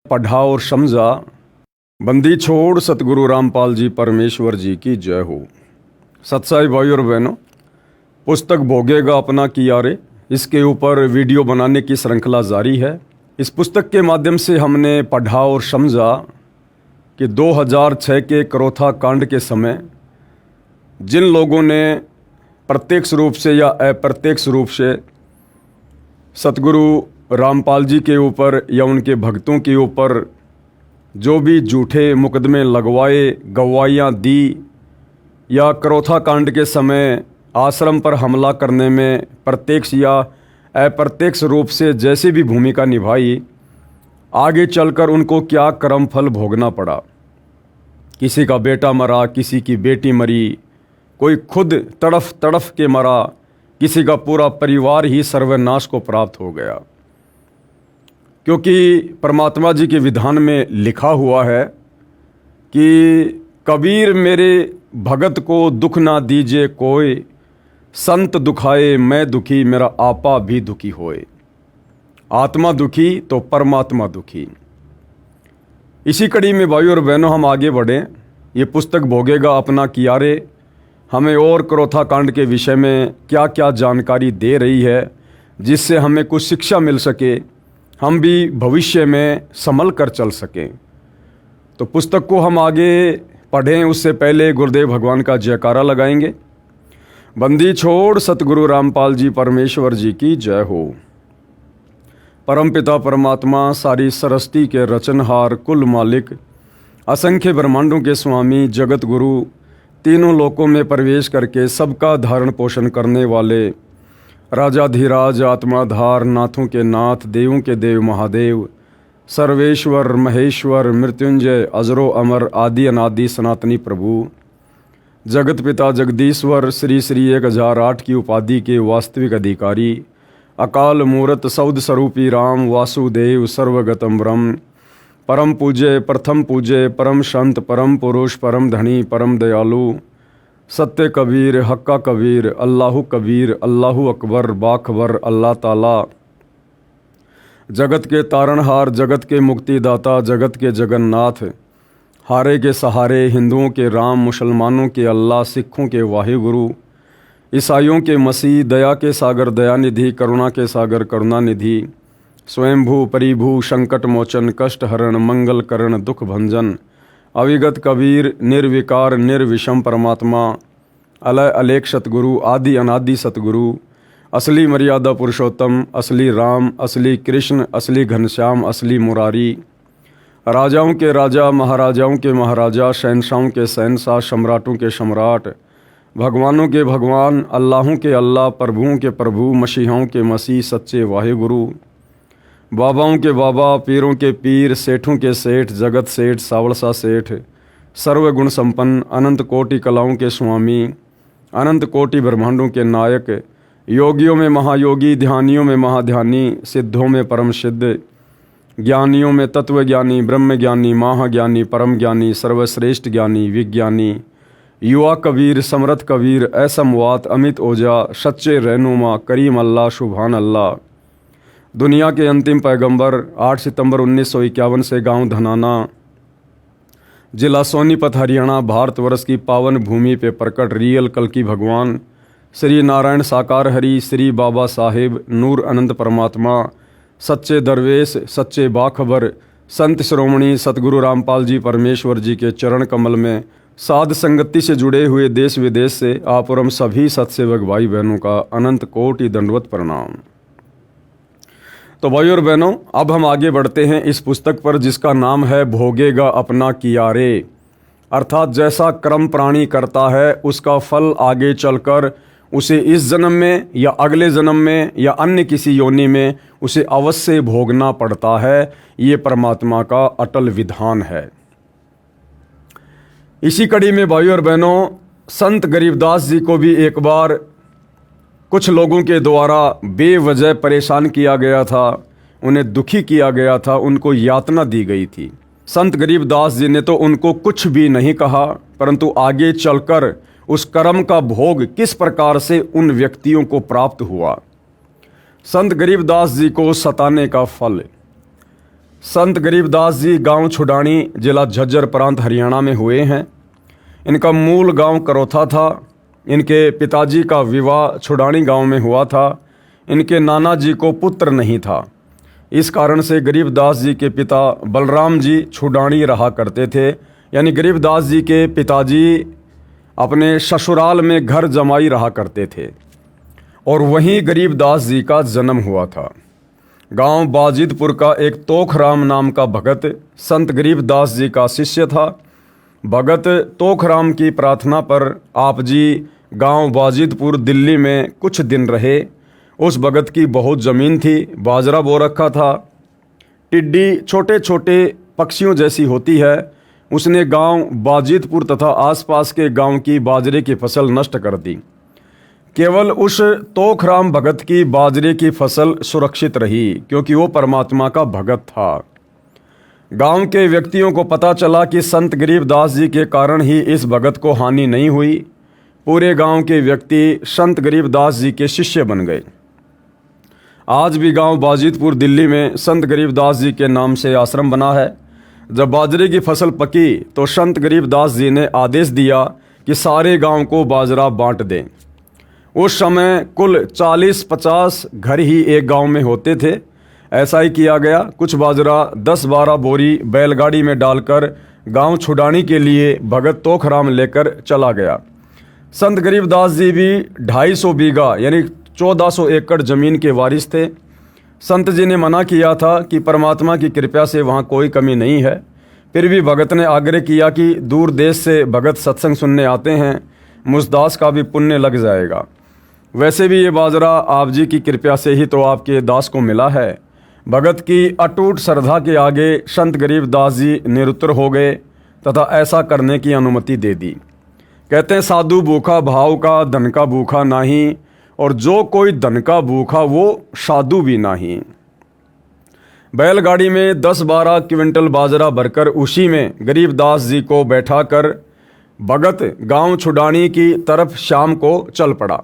पढ़ा और समझा। बंदी छोड़ सतगुरु रामपाल जी परमेश्वर जी की जय हो। सत्साई भाई और बहनों, पुस्तक भोगेगा अपना किया रे, इसके ऊपर वीडियो बनाने की श्रृंखला जारी है। इस पुस्तक के माध्यम से हमने पढ़ा और समझा कि 2006 के करोथा कांड के समय जिन लोगों ने प्रत्यक्ष रूप से या अप्रत्यक्ष रूप से सतगुरु रामपाल जी के ऊपर या उनके भक्तों के ऊपर जो भी झूठे मुकदमे लगवाए, गवाहियाँ दी, या करोथा कांड के समय आश्रम पर हमला करने में प्रत्यक्ष या अप्रत्यक्ष रूप से जैसे भी भूमिका निभाई, आगे चलकर उनको क्या कर्म फल भोगना पड़ा। किसी का बेटा मरा, किसी की बेटी मरी, कोई खुद तड़फ तड़फ के मरा, किसी का पूरा परिवार ही सर्वनाश को प्राप्त हो गया। क्योंकि परमात्मा जी के विधान में लिखा हुआ है कि कबीर मेरे भगत को दुख ना दीजिए कोई, संत दुखाए मैं दुखी मेरा आपा भी दुखी होए। आत्मा दुखी तो परमात्मा दुखी। इसी कड़ी में भाइयों और बहनों हम आगे बढ़ें। ये पुस्तक भोगेगा अपना किया रे हमें और करोथा कांड के विषय में क्या क्या जानकारी दे रही है, जिससे हमें कुछ शिक्षा मिल सके, हम भी भविष्य में संभल कर चल सकें। तो पुस्तक को हम आगे पढ़ें उससे पहले गुरुदेव भगवान का जयकारा लगाएंगे। बंदी छोड़ सतगुरु रामपाल जी परमेश्वर जी की जय हो। परमपिता परमात्मा सारी सरस्ती के रचनहार, कुल मालिक, असंख्य ब्रह्मांडों के स्वामी, जगत गुरु, तीनों लोकों में प्रवेश करके सबका धारण पोषण करने वाले राजाधिराज, आत्माधार, नाथों के नाथ, देवों के देव महादेव, सर्वेश्वर महेश्वर, मृत्युंजय, अजरो अमर, आदि अनादि सनातनी प्रभु, जगत पिता जगदीश्वर, श्री श्री 1008 की उपाधि के वास्तविक अधिकारी, अकाल मूरत सौद स्वरूपी राम वासुदेव सर्वगतम ब्रह्म, परम पूज्य प्रथम पूज्य परम संत परम पुरुष परम धनी परम दयालु, सत्य कबीर हक्का कबीर, अल्लाहु कबीर, अल्लाहु अकबर, बाखबर, अल्लाह ताला, जगत के तारणहार, जगत के मुक्तिदाता, जगत के जगन्नाथ, हारे के सहारे, हिंदुओं के राम, मुसलमानों के अल्लाह, सिखों के वाहिगुरु, ईसाइयों के मसीह, दया के सागर दयानिधि, करुणा के सागर करुणानिधि, स्वयंभू परिभू, संकट मोचन, कष्ट हरण, मंगल करण, दुख भंजन, अविगत कबीर, निर्विकार निर्विषम परमात्मा, अलय अलेख सतगुरु, आदि अनादि सतगुरु, असली मर्यादा पुरुषोत्तम, असली राम, असली कृष्ण, असली घनश्याम, असली मुरारी, राजाओं के राजा, महाराजाओं के महाराजा, शहनशाहों के शहनशाह, सम्राटों के सम्राट, भगवानों के भगवान, अल्लाहों के अल्लाह, प्रभुओं के प्रभु, मसीहाओं के मसीह, सच्चे वाहिगुरु, बाबाओं के बाबा, पीरों के पीर, सेठों के सेठ, जगत सेठ, सावड़सा सेठ, सर्वगुण संपन्न, अनंत कोटि कलाओं के स्वामी, अनंत कोटि ब्रह्मांडों के नायक, योगियों में महायोगी, ध्यानियों में महाध्यानी, सिद्धों में परम सिद्ध, ज्ञानियों में तत्वज्ञानी, ब्रह्मज्ञानी, महाज्ञानी, परम ज्ञानी, सर्वश्रेष्ठ ज्ञानी, विज्ञानी, युवा कबीर, समर्थ कबीर, असमवात, अमित ओझा, सच्चे रहनुमा, करीम अल्लाह, सुभान अल्लाह, दुनिया के अंतिम पैगंबर, 8 सितंबर 1951 से गांव धनाना, जिला सोनीपत, हरियाणा, भारतवर्ष की पावन भूमि पे प्रकट रियल कल्कि भगवान, श्री नारायण साकार हरि, श्री बाबा साहेब, नूर अनंत परमात्मा, सच्चे दरवेश, सच्चे बाखबर, संत श्रोमणी सतगुरु रामपाल जी परमेश्वर जी के चरण कमल में साध संगति से जुड़े हुए देश विदेश से आप और हम सभी सत्सेवक भाई बहनों का अनंत कोटि दंडवत प्रणाम। तो भाई और बहनों, अब हम आगे बढ़ते हैं इस पुस्तक पर जिसका नाम है भोगेगा अपना किया रे। अर्थात जैसा कर्म प्राणी करता है उसका फल आगे चलकर उसे इस जन्म में या अगले जन्म में या अन्य किसी योनि में उसे अवश्य भोगना पड़ता है। ये परमात्मा का अटल विधान है। इसी कड़ी में भाई और बहनों, संत गरीबदास जी को भी एक बार कुछ लोगों के द्वारा बेवजह परेशान किया गया था, उन्हें दुखी किया गया था, उनको यातना दी गई थी। संत गरीबदास जी ने तो उनको कुछ भी नहीं कहा, परंतु आगे चलकर उस कर्म का भोग किस प्रकार से उन व्यक्तियों को प्राप्त हुआ। संत गरीबदास जी को सताने का फल। संत गरीबदास जी गांव छुडानी, जिला झज्जर, प्रांत हरियाणा में हुए हैं। इनका मूल गांव करौथा था। इनके पिताजी का विवाह छुडानी गांव में हुआ था। इनके नाना जी को पुत्र नहीं था। इस कारण से गरीबदास जी के पिता बलराम जी छुडानी रहा करते थे। यानी गरीबदास जी के पिताजी अपने ससुराल में घर जमाई रहा करते थे और वहीं गरीबदास जी का जन्म हुआ था। गांव बाजिदपुर का एक तोखराम नाम का भगत संत गरीबदास जी का शिष्य था। भगत तोखराम की प्रार्थना पर आप जी गांव बाजिदपुर दिल्ली में कुछ दिन रहे। उस भगत की बहुत ज़मीन थी, बाजरा बो रखा था। टिड्डी छोटे छोटे पक्षियों जैसी होती है। उसने गांव बाजिदपुर तथा आसपास के गांव की बाजरे की फसल नष्ट कर दी। केवल उस तोखराम भगत की बाजरे की फसल सुरक्षित रही, क्योंकि वो परमात्मा का भगत था। गांव के व्यक्तियों को पता चला कि संत गरीबदास जी के कारण ही इस भगत को हानि नहीं हुई। पूरे गांव के व्यक्ति संत गरीबदास जी के शिष्य बन गए। आज भी गांव बाजिदपुर दिल्ली में संत गरीबदास जी के नाम से आश्रम बना है। जब बाजरे की फसल पकी तो संत गरीबदास जी ने आदेश दिया कि सारे गांव को बाजरा बांट दें। उस समय कुल 40-50 घर ही एक गांव में होते थे। ऐसा ही किया गया। कुछ बाजरा 10-12 बोरी बैलगाड़ी में डालकर गांव छुडानी के लिए भगत तोखराम लेकर चला गया। संत गरीबदास जी भी 250 बीघा यानी 1400 एकड़ ज़मीन के वारिस थे। संत जी ने मना किया था कि परमात्मा की कृपा से वहाँ कोई कमी नहीं है। फिर भी भगत ने आग्रह किया कि दूर देश से भगत सत्संग सुनने आते हैं, मुझदास का भी पुण्य लग जाएगा। वैसे भी ये बाजरा आप जी की कृपा से ही तो आपके दास को मिला है। भगत की अटूट श्रद्धा के आगे संत गरीबदास जी निरुत्तर हो गए तथा ऐसा करने की अनुमति दे दी। कहते हैं, साधु भूखा भाव का, धन का भूखा नहीं, और जो कोई धन का भूखा वो साधु भी नहीं। बैलगाड़ी में 10-12 क्विंटल बाजरा भरकर उसी में गरीबदास जी को बैठाकर भगत गांव छुडानी की तरफ शाम को चल पड़ा।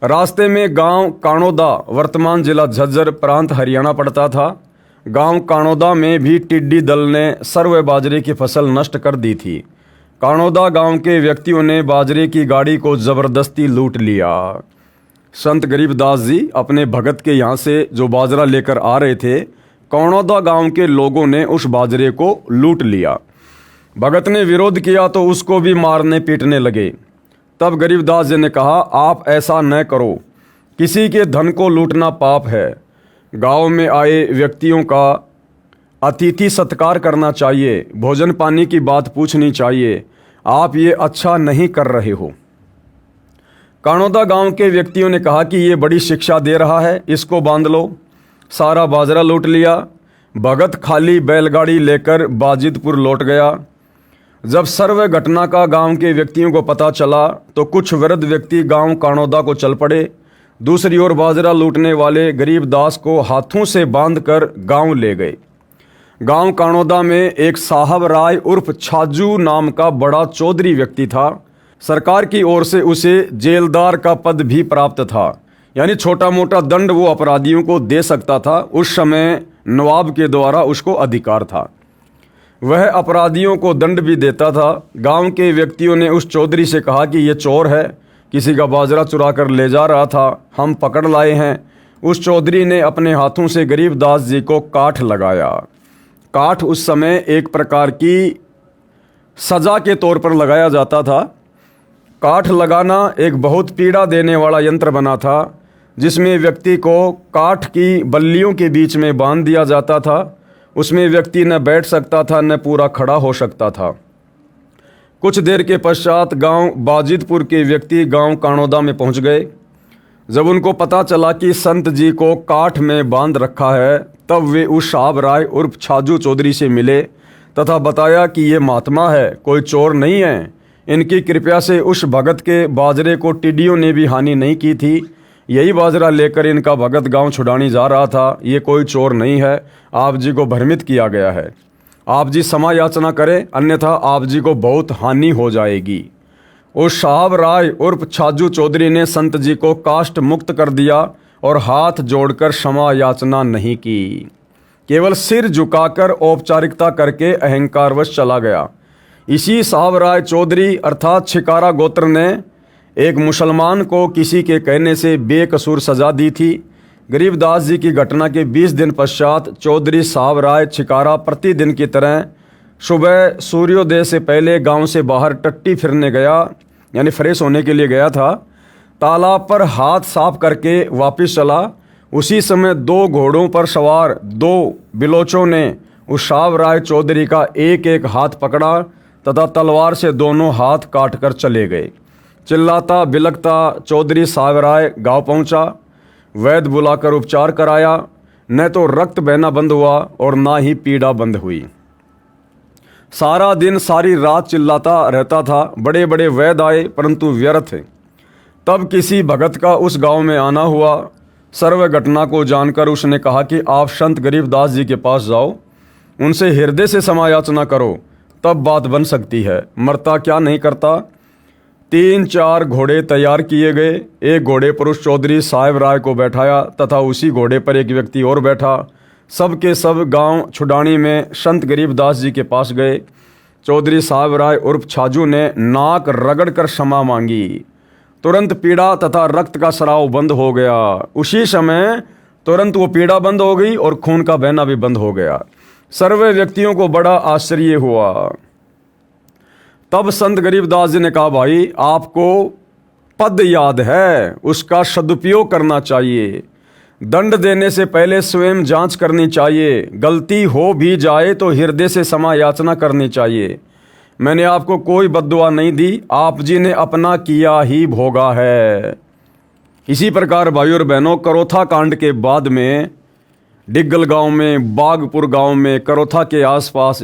रास्ते में गांव काणोदा, वर्तमान जिला झज्जर, प्रांत हरियाणा पड़ता था। गांव काणोदा में भी टिड्डी दल ने सर्व बाजरे की फसल नष्ट कर दी थी। काणोदा गांव के व्यक्तियों ने बाजरे की गाड़ी को जबरदस्ती लूट लिया। संत गरीबदास जी अपने भगत के यहाँ से जो बाजरा लेकर आ रहे थे, काणोदा गांव के लोगों ने उस बाजरे को लूट लिया। भगत ने विरोध किया तो उसको भी मारने पीटने लगे। तब गरीबदास जी ने कहा, आप ऐसा न करो, किसी के धन को लूटना पाप है। गांव में आए व्यक्तियों का अतिथि सत्कार करना चाहिए, भोजन पानी की बात पूछनी चाहिए। आप ये अच्छा नहीं कर रहे हो। काणोदा गांव के व्यक्तियों ने कहा कि ये बड़ी शिक्षा दे रहा है, इसको बांध लो। सारा बाजरा लूट लिया। भगत खाली बैलगाड़ी लेकर बाजिदपुर लौट गया। जब सर्व घटना का गांव के व्यक्तियों को पता चला तो कुछ वृद्ध व्यक्ति गांव काणोदा को चल पड़े। दूसरी ओर बाजरा लूटने वाले गरीबदास को हाथों से बांधकर गांव ले गए। गांव काणोदा में एक साहब राय उर्फ छाजू नाम का बड़ा चौधरी व्यक्ति था। सरकार की ओर से उसे जेलदार का पद भी प्राप्त था, यानी छोटा मोटा दंड वो अपराधियों को दे सकता था। उस समय नवाब के द्वारा उसको अधिकार था। वह अपराधियों को दंड भी देता था। गांव के व्यक्तियों ने उस चौधरी से कहा कि ये चोर है, किसी का बाजरा चुरा कर ले जा रहा था, हम पकड़ लाए हैं। उस चौधरी ने अपने हाथों से गरीबदास जी को काठ लगाया। काठ उस समय एक प्रकार की सजा के तौर पर लगाया जाता था। काठ लगाना एक बहुत पीड़ा देने वाला यंत्र बना था, जिसमें व्यक्ति को काठ की बल्लियों के बीच में बांध दिया जाता था। उसमें व्यक्ति न बैठ सकता था न पूरा खड़ा हो सकता था। कुछ देर के पश्चात गांव बाजिदपुर के व्यक्ति गांव काणोदा में पहुंच गए। जब उनको पता चला कि संत जी को काठ में बांध रखा है, तब वे उस साहब राय उर्फ छाजू चौधरी से मिले तथा बताया कि ये महात्मा है, कोई चोर नहीं है। इनकी कृपा से उस भगत के बाजरे को टिड्डियों ने भी हानि नहीं की थी। यही बाजरा लेकर इनका भगत गांव छुडानी जा रहा था। ये कोई चोर नहीं है, आप जी को भ्रमित किया गया है। आप जी क्षमा याचना करें, अन्यथा आप जी को बहुत हानि हो जाएगी। उस साहब राय उर्फ छाजू चौधरी ने संत जी को काष्ट मुक्त कर दिया और हाथ जोड़कर क्षमा याचना नहीं की। केवल सिर झुकाकर औपचारिकता करके अहंकारवश चला गया। इसी साहब राय चौधरी अर्थात छिकारा गोत्र ने एक मुसलमान को किसी के कहने से बेकसूर सजा दी थी। गरीबदास जी की घटना के 20 दिन पश्चात चौधरी साहब राय छिकारा प्रतिदिन की तरह सुबह सूर्योदय से पहले गांव से बाहर टट्टी फिरने गया, यानी फ्रेश होने के लिए गया था। तालाब पर हाथ साफ करके वापस चला। उसी समय 2 घोड़ों पर सवार 2 बिलोचों ने उस साहब राय चौधरी का एक एक हाथ पकड़ा तथा तलवार से दोनों हाथ काट कर चले गए। चिल्लाता बिलखता चौधरी साहब राय गाँव पहुंचा। वैद्य बुलाकर उपचार कराया। न तो रक्त बहना बंद हुआ और ना ही पीड़ा बंद हुई। सारा दिन सारी रात चिल्लाता रहता था। बड़े बड़े वैद्य आए परंतु व्यर्थ। तब किसी भगत का उस गांव में आना हुआ। सर्व घटना को जानकर उसने कहा कि आप संत गरीबदास जी के पास जाओ, उनसे हृदय से समायाचना करो, तब बात बन सकती है। मरता क्या नहीं करता। 3-4 घोड़े तैयार किए गए। एक घोड़े पर उस चौधरी साहब राय को बैठाया तथा उसी घोड़े पर एक व्यक्ति और बैठा। सब के सब गांव छुडानी में संत गरीबदास जी के पास गए। चौधरी साहब राय उर्फ छाजू ने नाक रगड़ कर क्षमा मांगी। तुरंत पीड़ा तथा रक्त का स्राव बंद हो गया। उसी समय तुरंत वो पीड़ा बंद हो गई और खून का बहना भी बंद हो गया। सर्वे व्यक्तियों को बड़ा आश्चर्य हुआ। तब संत गरीबदास जी ने कहा, भाई आपको पद याद है, उसका सदुपयोग करना चाहिए। दंड देने से पहले स्वयं जांच करनी चाहिए। गलती हो भी जाए तो हृदय से क्षमा याचना करनी चाहिए। मैंने आपको कोई बद्दुआ नहीं दी, आप जी ने अपना किया ही भोगा है। इसी प्रकार भाइयों और बहनों, करोथा कांड के बाद में डिग्गल गांव में, बागपुर गांव में, करोथा के आसपास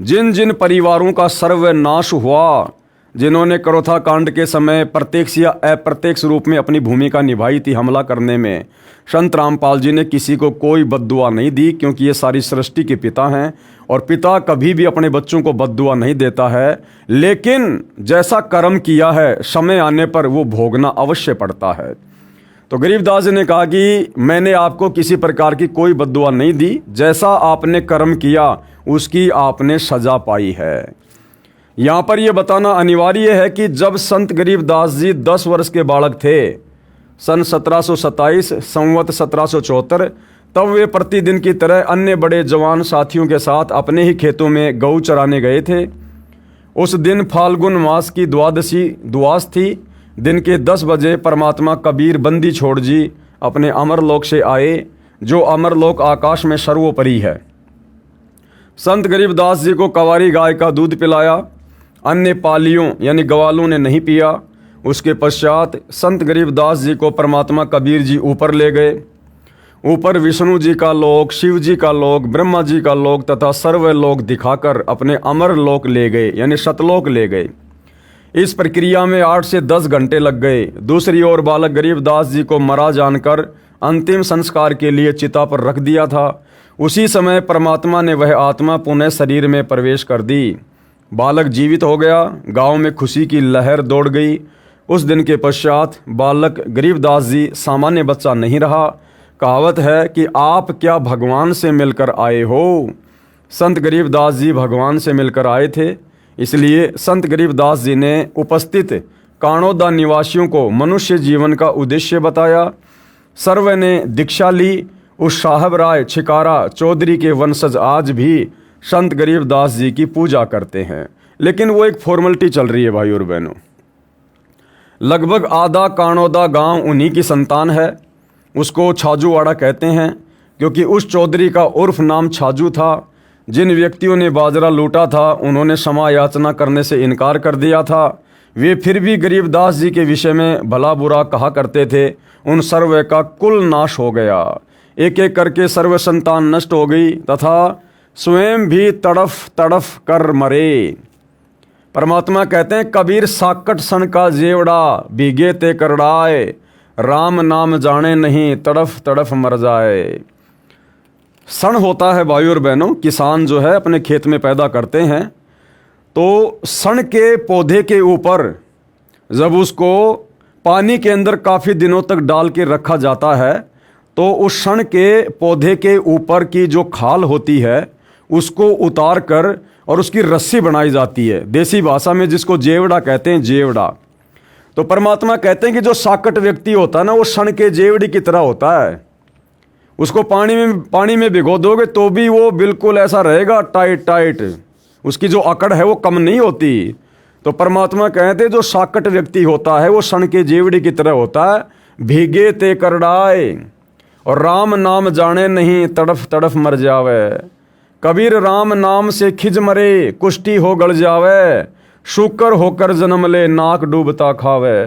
जिन जिन परिवारों का सर्वनाश हुआ, जिन्होंने करोथा कांड के समय प्रत्यक्ष या अप्रत्यक्ष रूप में अपनी भूमिका निभाई थी हमला करने में, संत रामपाल जी ने किसी को कोई बद्दुआ नहीं दी, क्योंकि ये सारी सृष्टि के पिता हैं और पिता कभी भी अपने बच्चों को बद्दुआ नहीं देता है। लेकिन जैसा कर्म किया है समय आने पर वो भोगना अवश्य पड़ता है। तो गरीबदास जी ने कहा कि मैंने आपको किसी प्रकार की कोई बद्दुआ नहीं दी, जैसा आपने कर्म किया उसकी आपने सजा पाई है। यहाँ पर यह बताना अनिवार्य है कि जब संत गरीबदास जी 10 वर्ष के बालक थे, सन 1727 संवत 1774, तब वे प्रतिदिन की तरह अन्य बड़े जवान साथियों के साथ अपने ही खेतों में गऊ चराने गए थे। उस दिन फाल्गुन मास की द्वादशी द्वास थी। दिन के 10 बजे परमात्मा कबीर बंदी छोड़ जी अपने अमरलोक से आए, जो अमरलोक आकाश में सर्वोपरि है। संत गरीबदास जी को कवारी गाय का दूध पिलाया, अन्य पालियों यानी गवालों ने नहीं पिया। उसके पश्चात संत गरीबदास जी को परमात्मा कबीर जी ऊपर ले गए। ऊपर विष्णु जी का लोक, शिव जी का लोक, ब्रह्मा जी का लोक तथा सर्व लोक दिखाकर अपने अमर लोक ले गए, यानी सतलोक ले गए। इस प्रक्रिया में 8 से 10 घंटे लग गए। दूसरी ओर बालक गरीबदास जी को मरा जानकर अंतिम संस्कार के लिए चिता पर रख दिया था। उसी समय परमात्मा ने वह आत्मा पुनः शरीर में प्रवेश कर दी। बालक जीवित हो गया। गांव में खुशी की लहर दौड़ गई। उस दिन के पश्चात बालक गरीबदास जी सामान्य बच्चा नहीं रहा। कहावत है कि आप क्या भगवान से मिलकर आए हो। संत गरीबदास जी भगवान से मिलकर आए थे। इसलिए संत गरीबदास जी ने उपस्थित काणोदा निवासियों को मनुष्य जीवन का उद्देश्य बताया। सर्व ने दीक्षा ली। उस साहब राय छिकारा चौधरी के वंशज आज भी संत गरीबदास जी की पूजा करते हैं, लेकिन वो एक फॉर्मेलिटी चल रही है भाई और बहनों। लगभग आधा काणोदा गांव उन्हीं की संतान है। उसको छाजूवाड़ा कहते हैं, क्योंकि उस चौधरी का उर्फ नाम छाजू था। जिन व्यक्तियों ने बाजरा लूटा था उन्होंने क्षमा याचना करने से इनकार कर दिया था। वे फिर भी गरीबदास जी के विषय में भला बुरा कहा करते थे। उन सर्व का कुल नाश हो गया। एक एक करके सर्व संतान नष्ट हो गई तथा स्वयं भी तड़फ तड़फ कर मरे। परमात्मा कहते हैं, कबीर साकट सन का जेवड़ा भीगे ते करड़ाए, राम नाम जाने नहीं तड़फ तड़फ मर जाए। सन होता है भाइयों और बहनों, किसान जो है अपने खेत में पैदा करते हैं, तो सन के पौधे के ऊपर जब उसको पानी के अंदर काफ़ी दिनों तक डाल के रखा जाता है तो उस क्षण के पौधे के ऊपर की जो खाल होती है उसको उतार कर और उसकी रस्सी बनाई जाती है, देसी भाषा में जिसको जेवड़ा कहते हैं, जेवड़ा। तो परमात्मा कहते हैं कि जो साकट व्यक्ति होता है ना, वो क्षण के जेवड़ी की तरह होता है। उसको पानी में भिगो दोगे तो भी वो बिल्कुल ऐसा रहेगा, टाइट टाइट, उसकी जो अकड़ है वो कम नहीं होती। तो परमात्मा कहते हैं जो साकट व्यक्ति होता है वो क्षण के जेवड़ी की तरह होता है, भीगे ते करड़ाए और राम नाम जाने नहीं, तड़फ तड़फ मर जावे। कबीर राम नाम से खिज मरे, कुष्टी हो गल जावे, शुकर होकर जन्म ले, नाक डूबता खावे।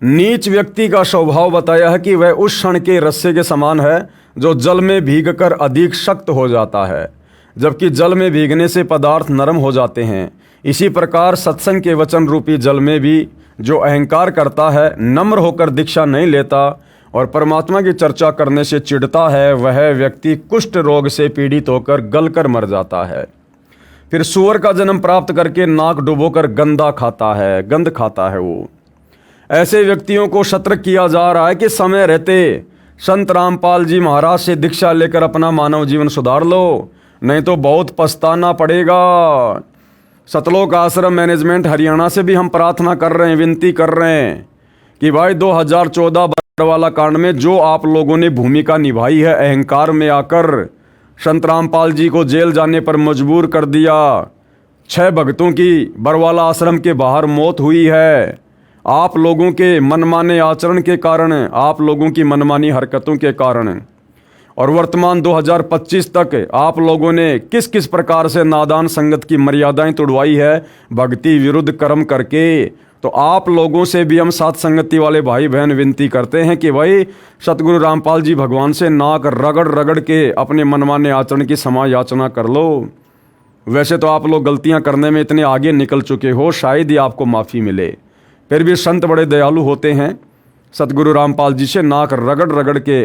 नीच व्यक्ति का स्वभाव बताया है कि वह उस क्षण के रस्से के समान है जो जल में भीगकर अधिक सख्त हो जाता है, जबकि जल में भीगने से पदार्थ नरम हो जाते हैं। इसी प्रकार सत्संग के वचन रूपी जल में भी जो अहंकार करता है, नम्र होकर दीक्षा नहीं लेता और परमात्मा की चर्चा करने से चिढ़ता है, वह व्यक्ति कुष्ठ रोग से पीड़ित होकर गलकर मर जाता है। फिर सूअर का जन्म प्राप्त करके नाक डुबोकर गंदा खाता है, गंध खाता है वो। ऐसे व्यक्तियों को सतर्क किया जा रहा है कि समय रहते संत रामपाल जी महाराज से दीक्षा लेकर अपना मानव जीवन सुधार लो, नहीं तो बहुत पछताना पड़ेगा। सतलोक आश्रम मैनेजमेंट हरियाणा से भी हम प्रार्थना कर रहे हैं, विनती कर रहे हैं कि भाई 2014 बरवाला कांड में जो आप लोगों ने भूमिका निभाई है, अहंकार में आकर संत रामपाल जी को जेल जाने पर मजबूर कर दिया, 6 भक्तों की बरवाला आश्रम के बाहर मौत हुई है, आप लोगों के मनमाने आचरण के कारण, आप लोगों की मनमानी हरकतों के कारण। और वर्तमान 2025 तक आप लोगों ने किस किस प्रकार से नादान संगत की मर्यादाएं तोड़वाई है, भक्ति विरुद्ध कर्म करके। तो आप लोगों से भी हम साथ संगति वाले भाई बहन विनती करते हैं कि भाई सतगुरु रामपाल जी भगवान से नाक रगड़ रगड़ के अपने मनमाने आचरण की क्षमा याचना कर लो। वैसे तो आप लोग गलतियां करने में इतने आगे निकल चुके हो, शायद ही आपको माफ़ी मिले। फिर भी संत बड़े दयालु होते हैं, सतगुरु रामपाल जी से नाक रगड़ रगड़ के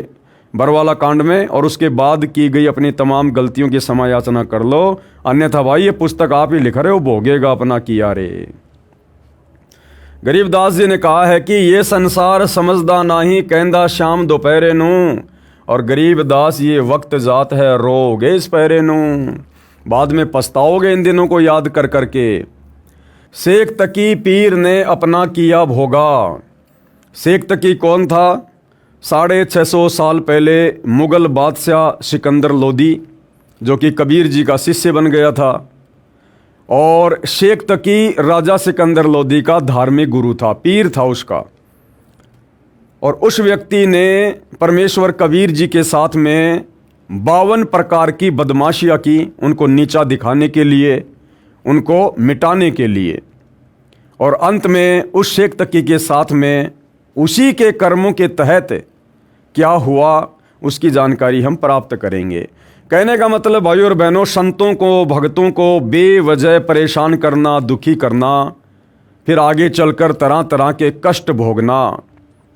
बरवाला कांड में और उसके बाद की गई अपनी तमाम गलतियों की क्षमा याचना कर लो, अन्यथा भाई ये पुस्तक आप ही लिख रहे हो, भोगेगा अपना किया रे। गरीबदास जी ने कहा है कि ये संसार समझदा नाही, कहंदा शाम दोपहरे नू, और गरीबदास ये वक्त जात है, रोगे इस पहरे नू, बाद में पछताओगे इन दिनों को याद कर करके। शेख तकी पीर ने अपना किया भोगा। शेख तकी कौन था? 650 साल पहले मुग़ल बादशाह सिकंदर लोदी, जो कि कबीर जी का शिष्य बन गया था, और शेख तकी राजा सिकंदर लोदी का धार्मिक गुरु था, पीर था उसका। और उस व्यक्ति ने परमेश्वर कबीर जी के साथ में 52 प्रकार की बदमाशियाँ की, उनको नीचा दिखाने के लिए, उनको मिटाने के लिए। और अंत में उस शेख तकी के साथ में उसी के कर्मों के तहत क्या हुआ उसकी जानकारी हम प्राप्त करेंगे। कहने का मतलब भाई और बहनों, संतों को, भक्तों को बेवजह परेशान करना, दुखी करना, फिर आगे चलकर तरह तरह के कष्ट भोगना,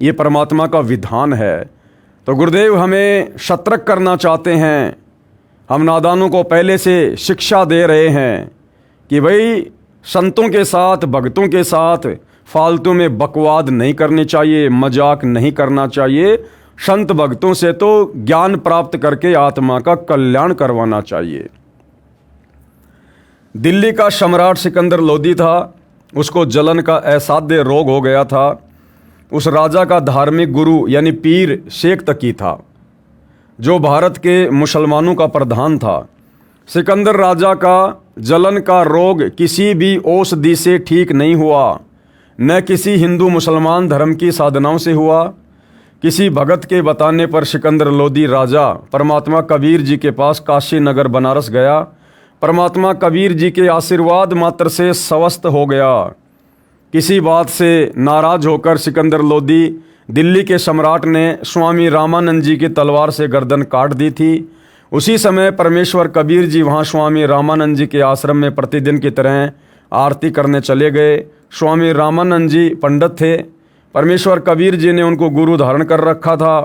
ये परमात्मा का विधान है। तो गुरुदेव हमें सतर्क करना चाहते हैं। हम नादानों को पहले से शिक्षा दे रहे हैं कि भाई संतों के साथ, भक्तों के साथ फालतू में बकवाद नहीं करनी चाहिए, मजाक नहीं करना चाहिए। संत भक्तों से तो ज्ञान प्राप्त करके आत्मा का कल्याण करवाना चाहिए। दिल्ली का सम्राट सिकंदर लोदी था, उसको जलन का असाध्य रोग हो गया था। उस राजा का धार्मिक गुरु यानी पीर शेख तकी था, जो भारत के मुसलमानों का प्रधान था। सिकंदर राजा का जलन का रोग किसी भी औषधि से ठीक नहीं हुआ, न किसी हिंदू मुसलमान धर्म की साधनाओं से हुआ। किसी भगत के बताने पर सिकंदर लोदी राजा परमात्मा कबीर जी के पास काशी नगर बनारस गया। परमात्मा कबीर जी के आशीर्वाद मात्र से स्वस्थ हो गया। किसी बात से नाराज होकर सिकंदर लोदी दिल्ली के सम्राट ने स्वामी रामानंद जी की तलवार से गर्दन काट दी थी। उसी समय परमेश्वर कबीर जी वहाँ स्वामी रामानंद जी के आश्रम में प्रतिदिन की तरह आरती करने चले गए। स्वामी रामानंद जी पंडित थे, परमेश्वर कबीर जी ने उनको गुरु धारण कर रखा था।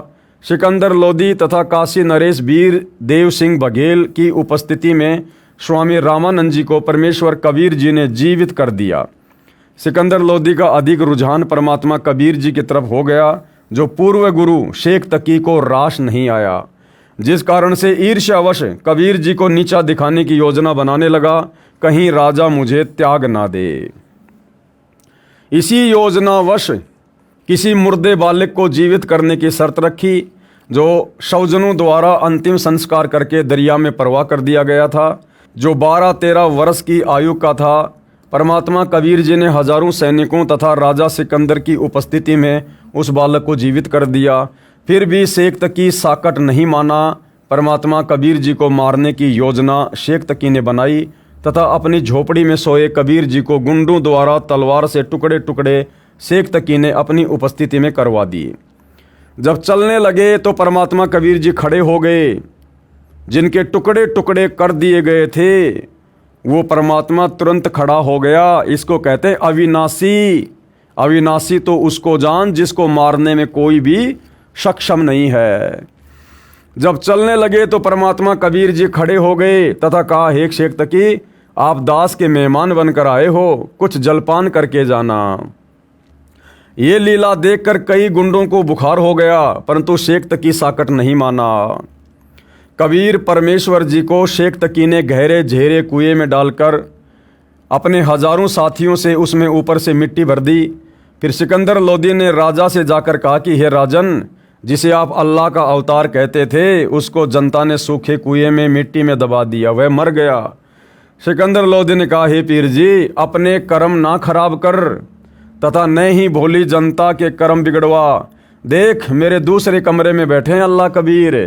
सिकंदर लोदी तथा काशी नरेश वीर देव सिंह बघेल की उपस्थिति में स्वामी रामानंद जी को परमेश्वर कबीर जी ने जीवित कर दिया। सिकंदर लोदी का अधिक रुझान परमात्मा कबीर जी की तरफ हो गया जो पूर्व गुरु शेख तकी को रास नहीं आया, जिस कारण से ईर्ष्यावश कबीर जी को नीचा दिखाने की योजना बनाने लगा, कहीं राजा मुझे त्याग ना दे। इसी योजनावश किसी मुर्दे बालक को जीवित करने की शर्त रखी, जो शवजनों द्वारा अंतिम संस्कार करके दरिया में परवाह कर दिया गया था, जो 12-13 वर्ष की आयु का था। परमात्मा कबीर जी ने हजारों सैनिकों तथा राजा सिकंदर की उपस्थिति में उस बालक को जीवित कर दिया। फिर भी शेख तकी साकट नहीं माना। परमात्मा कबीर जी को मारने की योजना शेख तकी ने बनाई तथा अपनी झोपड़ी में सोए कबीर जी को गुंडों द्वारा तलवार से टुकड़े टुकड़े शेख तकी ने अपनी उपस्थिति में करवा दिए। जब चलने लगे तो परमात्मा कबीर जी खड़े हो गए। जिनके टुकड़े टुकड़े कर दिए गए थे वो परमात्मा तुरंत खड़ा हो गया। इसको कहते हैं अविनाशी। अविनाशी तो उसको जान जिसको मारने में कोई भी सक्षम नहीं है। जब चलने लगे तो परमात्मा कबीर जी खड़े हो गए तथा कहा, हे शेख तकी, आप दास के मेहमान बनकर आए हो, कुछ जलपान करके जाना। ये लीला देखकर कई गुंडों को बुखार हो गया, परंतु शेख तकी साकट नहीं माना। कबीर परमेश्वर जी को शेख तकी ने गहरे झेरे कुएं में डालकर अपने हजारों साथियों से उसमें ऊपर से मिट्टी भर दी। फिर सिकंदर लोदी ने राजा से जाकर कहा कि हे राजन, जिसे आप अल्लाह का अवतार कहते थे, उसको जनता ने सूखे कुएं में मिट्टी में दबा दिया, वह मर गया। सिकंदर लोदी ने कहा, हे पीर जी, अपने कर्म ना खराब कर तथा न ही भोली जनता के कर्म बिगड़वा। देख, मेरे दूसरे कमरे में बैठे हैं अल्लाह कबीर।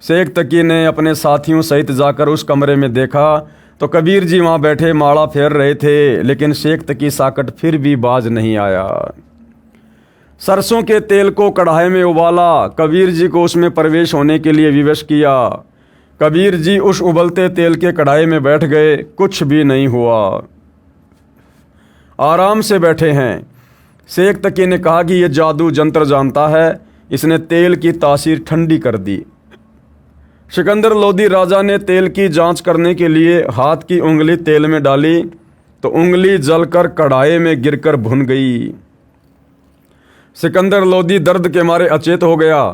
शेख तकी ने अपने साथियों सहित जाकर उस कमरे में देखा तो कबीर जी वहाँ बैठे माला फेर रहे थे, लेकिन शेख तकी साकट फिर भी बाज नहीं आया। सरसों के तेल को कढ़ाई में उबाला, कबीर जी को उसमें प्रवेश होने के लिए विवश किया। कबीर जी उस उबलते तेल के कढ़ाई में बैठ गए, कुछ भी नहीं हुआ, आराम से बैठे हैं। शेख तकी ने कहा कि यह जादू जंत्र जानता है, इसने तेल की तासीर ठंडी कर दी। सिकंदर लोदी राजा ने तेल की जांच करने के लिए हाथ की उंगली तेल में डाली तो उंगली जलकर कढ़ाई में गिरकर भुन गई। सिकंदर लोदी दर्द के मारे अचेत हो गया।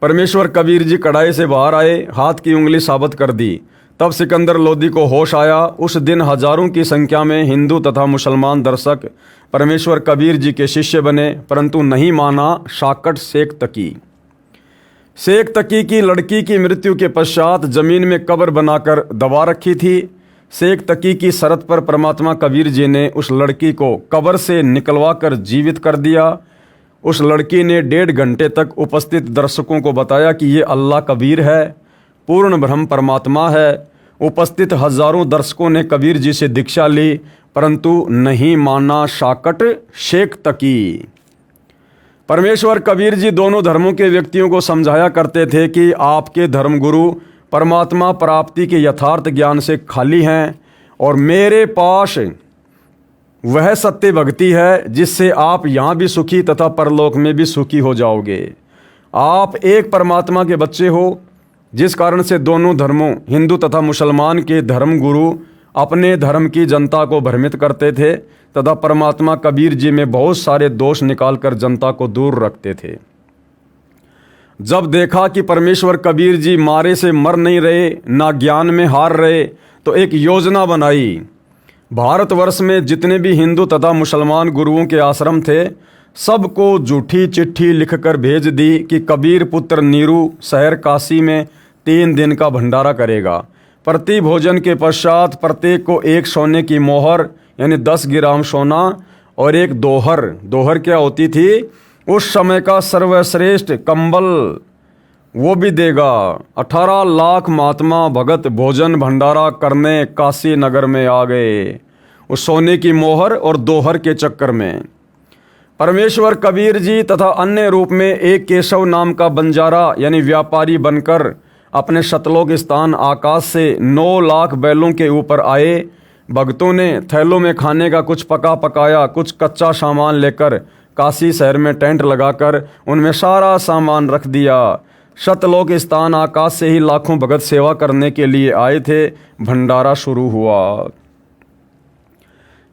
परमेश्वर कबीर जी कढ़ाई से बाहर आए, हाथ की उंगली साबित कर दी। तब सिकंदर लोदी को होश आया। उस दिन हजारों की संख्या में हिंदू तथा मुसलमान दर्शक परमेश्वर कबीर जी के शिष्य बने, परंतु नहीं माना साकट शेख तकी। शेख तकी की लड़की की मृत्यु के पश्चात जमीन में कब्र बनाकर दबा रखी थी। शेख तकी की शर्त पर परमात्मा कबीर जी ने उस लड़की को कब्र से निकलवा कर जीवित कर दिया। उस लड़की ने 1.5 घंटे तक उपस्थित दर्शकों को बताया कि ये अल्लाह कबीर है, पूर्ण ब्रह्म परमात्मा है। उपस्थित हजारों दर्शकों ने कबीर जी से दीक्षा ली, परंतु नहीं माना साकट शेख तकी। परमेश्वर कबीर जी दोनों धर्मों के व्यक्तियों को समझाया करते थे कि आपके धर्मगुरु परमात्मा प्राप्ति के यथार्थ ज्ञान से खाली हैं और मेरे पास वह सत्य भक्ति है जिससे आप यहाँ भी सुखी तथा परलोक में भी सुखी हो जाओगे। आप एक परमात्मा के बच्चे हो, जिस कारण से दोनों धर्मों हिंदू तथा मुसलमान के धर्मगुरु अपने धर्म की जनता को भ्रमित करते थे तथा परमात्मा कबीर जी में बहुत सारे दोष निकालकर जनता को दूर रखते थे। जब देखा कि परमेश्वर कबीर जी मारे से मर नहीं रहे, ना ज्ञान में हार रहे, तो एक योजना बनाई। भारतवर्ष में जितने भी हिंदू तथा मुसलमान गुरुओं के आश्रम थे, सबको झूठी चिट्ठी लिखकर भेज दी कि कबीर पुत्र नीरू शहर काशी में 3 दिन का भंडारा करेगा। प्रति भोजन के पश्चात प्रत्येक को 1 सोने की मोहर यानी 10 ग्राम सोना और एक दोहर। दोहर क्या होती थी? उस समय का सर्वश्रेष्ठ कंबल, वो भी देगा। 18 लाख महात्मा भगत भोजन भंडारा करने काशी नगर में आ गए, उस सोने की मोहर और दोहर के चक्कर में। परमेश्वर कबीर जी तथा अन्य रूप में एक केशव नाम का बंजारा यानी व्यापारी बनकर अपने शतलोक स्थान आकाश से 9 लाख बैलों के ऊपर आए। भक्तों ने थैलों में खाने का कुछ पका पकाया, कुछ कच्चा सामान लेकर काशी शहर में टेंट लगाकर उनमें सारा सामान रख दिया। शतलोक स्थान आकाश से ही लाखों भगत सेवा करने के लिए आए थे। भंडारा शुरू हुआ।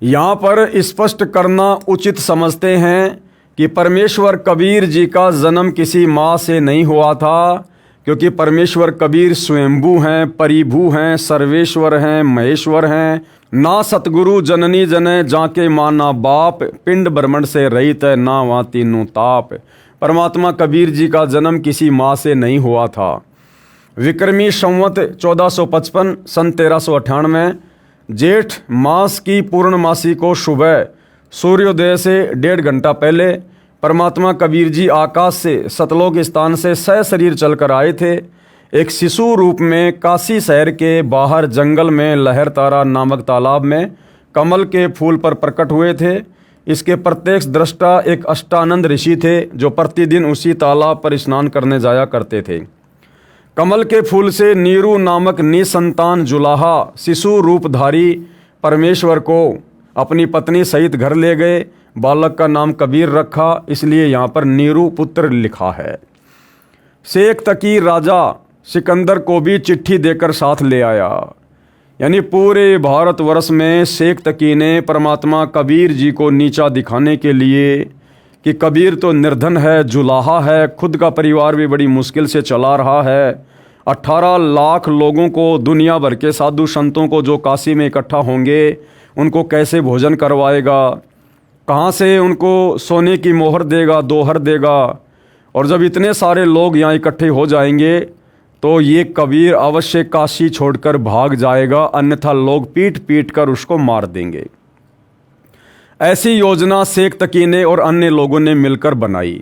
यहाँ पर स्पष्ट करना उचित समझते हैं कि परमेश्वर कबीर जी का जन्म किसी माँ से नहीं हुआ था, क्योंकि परमेश्वर कबीर स्वयंभू हैं, परिभू हैं, सर्वेश्वर हैं, महेश्वर हैं। ना सतगुरु जननी जने जाके माना बाप, पिंड ब्रह्मंड से रहित है ना वहाँ तीनों ताप। परमात्मा कबीर जी का जन्म किसी माँ से नहीं हुआ था। विक्रमी संवत 1455 सन 1398 जेठ मास की पूर्णमासी को सुबह सूर्योदय से 1.5 घंटा पहले परमात्मा कबीर जी आकाश से सतलोक स्थान से सशरीर चलकर आए थे। एक शिशु रूप में काशी शहर के बाहर जंगल में लहर तारा नामक तालाब में कमल के फूल पर प्रकट हुए थे। इसके प्रत्यक्ष दृष्टा एक अष्टानंद ऋषि थे जो प्रतिदिन उसी तालाब पर स्नान करने जाया करते थे। कमल के फूल से नीरू नामक निसंतान जुलाहा शिशु रूपधारी परमेश्वर को अपनी पत्नी सहित घर ले गए। बालक का नाम कबीर रखा, इसलिए यहाँ पर नीरू पुत्र लिखा है। शेख तकी राजा सिकंदर को भी चिट्ठी देकर साथ ले आया। यानी पूरे भारतवर्ष में शेख तकी ने परमात्मा कबीर जी को नीचा दिखाने के लिए कि कबीर तो निर्धन है, जुलाहा है, खुद का परिवार भी बड़ी मुश्किल से चला रहा है। 18 लाख लोगों को, दुनिया भर के साधु संतों को जो काशी में इकट्ठा होंगे, उनको कैसे भोजन करवाएगा, कहाँ से उनको सोने की मोहर देगा, दोहर देगा। और जब इतने सारे लोग यहाँ इकट्ठे हो जाएंगे तो ये कबीर अवश्य काशी छोड़कर भाग जाएगा, अन्यथा लोग पीट पीट कर उसको मार देंगे। ऐसी योजना शेख तकी ने और अन्य लोगों ने मिलकर बनाई।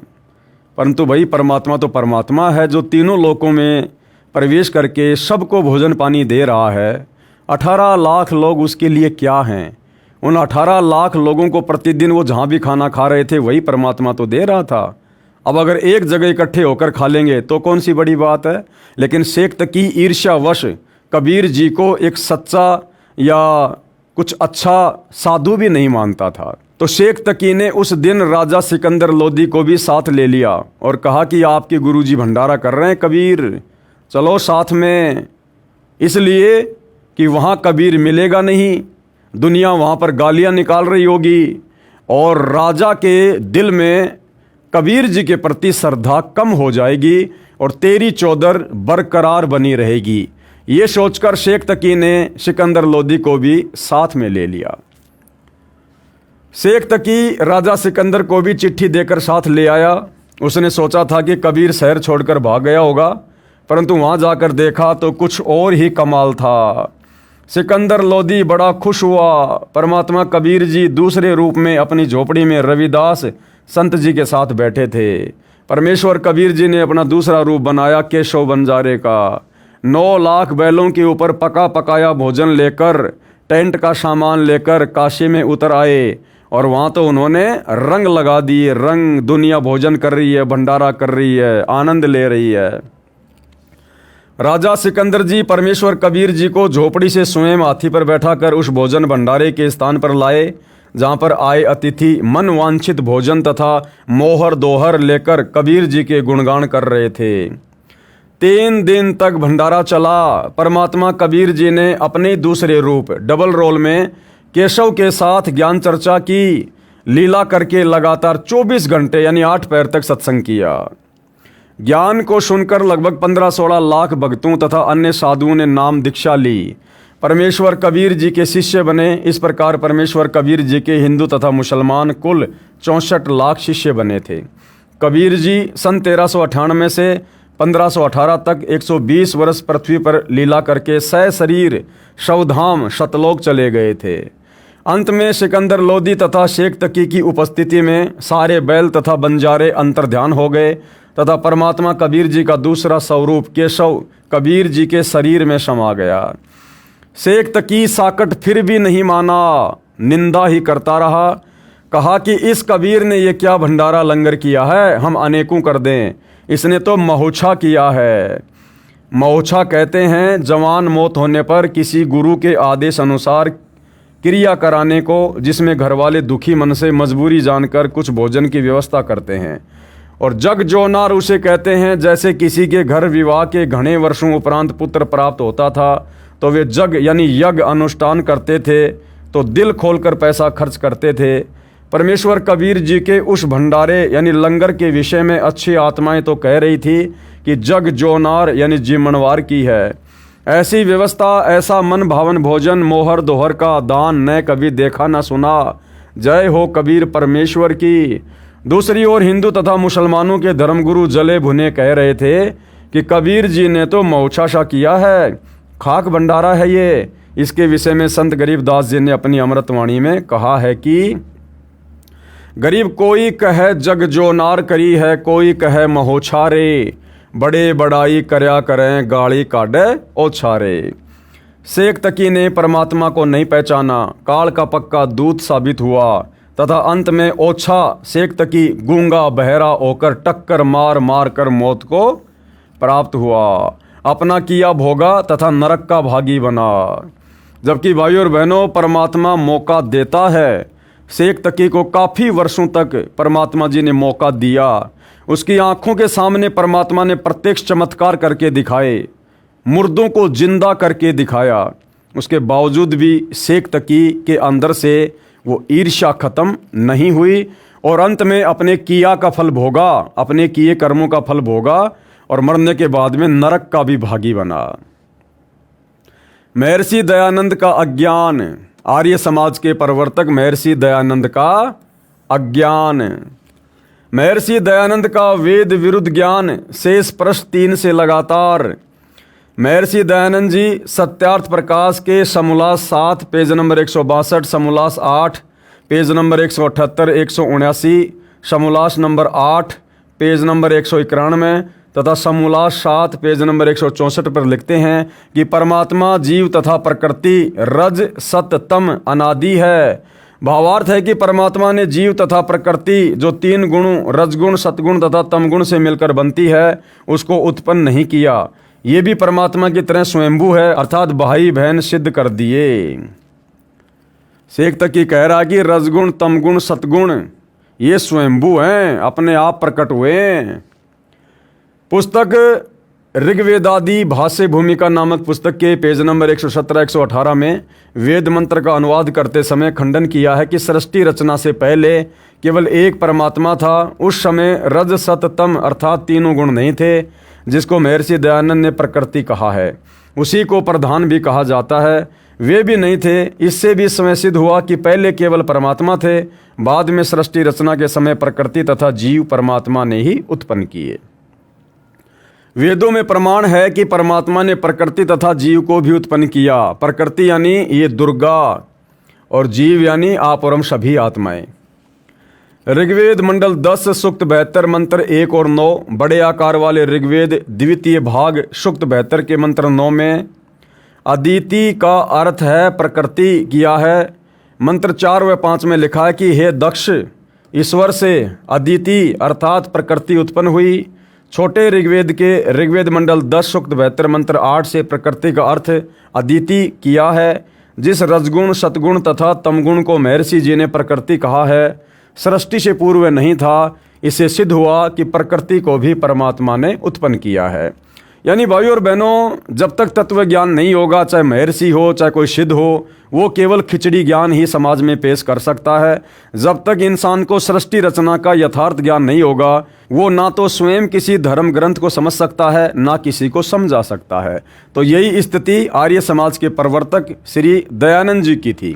परंतु भाई परमात्मा तो परमात्मा है जो तीनों लोकों में प्रवेश करके सबको भोजन पानी दे रहा है। 18 लाख लोग उसके लिए क्या हैं? उन 18 लाख लोगों को प्रतिदिन वो जहाँ भी खाना खा रहे थे वही परमात्मा तो दे रहा था। अब अगर एक जगह इकट्ठे होकर खा लेंगे तो कौन सी बड़ी बात है। लेकिन शेख तकी ईर्ष्यावश कबीर जी को एक सच्चा या कुछ अच्छा साधु भी नहीं मानता था। तो शेख तकी ने उस दिन राजा सिकंदर लोदी को भी साथ ले लिया और कहा कि आपके गुरुजी भंडारा कर रहे हैं कबीर, चलो साथ में। इसलिए कि वहाँ कबीर मिलेगा नहीं, दुनिया वहाँ पर गालियाँ निकाल रही होगी और राजा के दिल में कबीर जी के प्रति श्रद्धा कम हो जाएगी और तेरी चौधर बरकरार बनी रहेगी। ये सोचकर शेख तकी ने सिकंदर लोदी को भी साथ में ले लिया। शेख तकी राजा सिकंदर को भी चिट्ठी देकर साथ ले आया। उसने सोचा था कि कबीर शहर छोड़कर भाग गया होगा, परंतु वहाँ जाकर देखा तो कुछ और ही कमाल था। सिकंदर लोदी बड़ा खुश हुआ। परमात्मा कबीर जी दूसरे रूप में अपनी झोपड़ी में रविदास संत जी के साथ बैठे थे। परमेश्वर कबीर जी ने अपना दूसरा रूप बनाया केशव बंजारे का। 9 लाख बैलों के ऊपर पका पकाया भोजन लेकर, टेंट का सामान लेकर काशी में उतर आए और वहाँ तो उन्होंने रंग लगा दिए। रंग, दुनिया भोजन कर रही है, भंडारा कर रही है, आनंद ले रही है। राजा सिकंदर जी परमेश्वर कबीर जी को झोपड़ी से स्वयं हाथी पर बैठाकर उस भोजन भंडारे के स्थान पर लाए जहाँ पर आए अतिथि मन वांछित भोजन तथा मोहर दोहर लेकर कबीर जी के गुणगान कर रहे थे। 3 दिन तक भंडारा चला। परमात्मा कबीर जी ने अपने दूसरे रूप डबल रोल में केशव के साथ ज्ञान चर्चा की, लीला करके लगातार 24 घंटे यानी 8 पैर तक सत्संग किया। ज्ञान को सुनकर लगभग 15-16 लाख भक्तों तथा अन्य साधुओं ने नाम दीक्षा ली, परमेश्वर कबीर जी के शिष्य बने। इस प्रकार परमेश्वर कबीर जी के हिंदू तथा मुसलमान कुल 64 लाख शिष्य बने थे। कबीर जी सन 1398 से 1518 तक 120 वर्ष पृथ्वी पर लीला करके सशरीर शवधाम सतलोक चले गए थे। अंत में सिकंदर लोदी तथा शेख तकी की उपस्थिति में सारे बैल तथा बंजारे अंतर्ध्यान हो गए तथा परमात्मा कबीर जी का दूसरा स्वरूप केशव कबीर जी के शरीर में समा गया। शेख तकी साकट फिर भी नहीं माना, निंदा ही करता रहा। कहा कि इस कबीर ने ये क्या भंडारा लंगर किया है, हम अनेकों कर दें। इसने तो महोछा किया है। महोछा कहते हैं जवान मौत होने पर किसी गुरु के आदेश अनुसार क्रिया कराने को, जिसमें घर वाले दुखी मन से मजबूरी जानकर कुछ भोजन की व्यवस्था करते हैं। और जग जोनार उसे कहते हैं। जैसे किसी के घर विवाह के घने वर्षों उपरांत पुत्र प्राप्त होता था तो वे जग यानी यज्ञ अनुष्ठान करते थे, तो दिल खोलकर पैसा खर्च करते थे। परमेश्वर कबीर जी के उस भंडारे यानी लंगर के विषय में अच्छी आत्माएं तो कह रही थी कि जग जोनार यानी जीमणवार की है। ऐसी व्यवस्था, ऐसा मन भावन भोजन, मोहर दोहर का दान न कभी देखा न सुना। जय हो कबीर परमेश्वर की। दूसरी ओर हिंदू तथा मुसलमानों के धर्मगुरु जले भुने कह रहे थे कि कबीर जी ने तो मौछाशा किया है, खाक भंडारा है ये। इसके विषय में संत गरीबदास जी ने अपनी अमृतवाणी में कहा है कि गरीब कोई कहे जग जो नार करी है, कोई कहे महोछारे, बड़े बड़ाई करया करें गाड़ी काढ़े ओछारे। शेख तकी ने परमात्मा को नहीं पहचाना, काल का पक्का दूत साबित हुआ तथा अंत में ओछा शेख तकी गूंगा बहरा होकर टक्कर मार मार कर मौत को प्राप्त हुआ। अपना किया भोगा तथा नरक का भागी बना। जबकि भाइयों और बहनों, परमात्मा मौका देता है। शेख तकी को काफ़ी वर्षों तक परमात्मा जी ने मौका दिया। उसकी आंखों के सामने परमात्मा ने प्रत्यक्ष चमत्कार करके दिखाए, मुर्दों को जिंदा करके दिखाया। उसके बावजूद भी शेख तकी के अंदर से वो ईर्ष्या खत्म नहीं हुई और अंत में अपने किया का फल भोगा, अपने किए कर्मों का फल भोगा और मरने के बाद में नरक का भी भागी बना। महर्षि दयानंद का अज्ञान, आर्य समाज के प्रवर्तक महर्षि दयानंद का अज्ञान। महर्षि दयानंद का वेद विरुद्ध ज्ञान, शेष प्रश्न 3 से लगातार। महर्षि दयानंद जी सत्यार्थ प्रकाश के समोल्लास 7 पेज नंबर 162, समोल्लास 8 पेज नंबर 178, 179, समोल्लास नंबर 8 पेज नंबर 191 तथा समोल्लास 7 पेज नंबर 164 पर लिखते हैं कि परमात्मा जीव तथा प्रकृति रज सत तम अनादि है। भावार्थ है कि परमात्मा ने जीव तथा प्रकृति जो 3 गुणों रजगुण, सतगुण तथा तमगुण से मिलकर बनती है उसको उत्पन्न नहीं किया। ये भी परमात्मा की तरह स्वयंभू है, अर्थात भाई बहन सिद्ध कर दिए। शेख तकी कह रहा कि रजगुण, तमगुण, सतगुण ये स्वयंभू हैं, अपने आप प्रकट हुए हैं। पुस्तक ऋग्वेदादि भाष्य भूमिका नामक पुस्तक के पेज नंबर 117-118 में वेद मंत्र का अनुवाद करते समय खंडन किया है कि सृष्टि रचना से पहले केवल एक परमात्मा था। उस समय रज सत तम अर्थात 3 गुण नहीं थे, जिसको महर्षि दयानंद ने प्रकृति कहा है। उसी को प्रधान भी कहा जाता है, वे भी नहीं थे। इससे भी समय सिद्ध हुआ कि पहले केवल परमात्मा थे, बाद में सृष्टि रचना के समय प्रकृति तथा जीव परमात्मा ने ही उत्पन्न किए। वेदों में प्रमाण है कि परमात्मा ने प्रकृति तथा जीव को भी उत्पन्न किया। प्रकृति यानी ये दुर्गा और जीव यानी आप और हम सभी आत्माएं। ऋग्वेद मंडल 10 सूक्त 72 मंत्र 1 और 9, बड़े आकार वाले ऋग्वेद द्वितीय भाग सूक्त 72 के मंत्र 9 में अदिति का अर्थ है प्रकृति किया है। मंत्र 4 व 5 में लिखा है कि हे दक्ष, ईश्वर से अदिति अर्थात प्रकृति उत्पन्न हुई। छोटे ऋग्वेद के ऋग्वेद मंडल 10 सूक्त 72 मंत्र 8 से प्रकृति का अर्थ अदिति किया है। जिस रजगुण, सतगुण तथा तमगुण को महर्षि जी ने प्रकृति कहा है, सृष्टि से पूर्व नहीं था। इससे सिद्ध हुआ कि प्रकृति को भी परमात्मा ने उत्पन्न किया है। यानी भाइयों और बहनों, जब तक तत्व ज्ञान नहीं होगा, चाहे महर्षि हो चाहे कोई सिद्ध हो, वो केवल खिचड़ी ज्ञान ही समाज में पेश कर सकता है। जब तक इंसान को सृष्टि रचना का यथार्थ ज्ञान नहीं होगा, वो ना तो स्वयं किसी धर्म ग्रंथ को समझ सकता है, ना किसी को समझा सकता है। तो यही स्थिति आर्य समाज के प्रवर्तक श्री दयानंद जी की थी।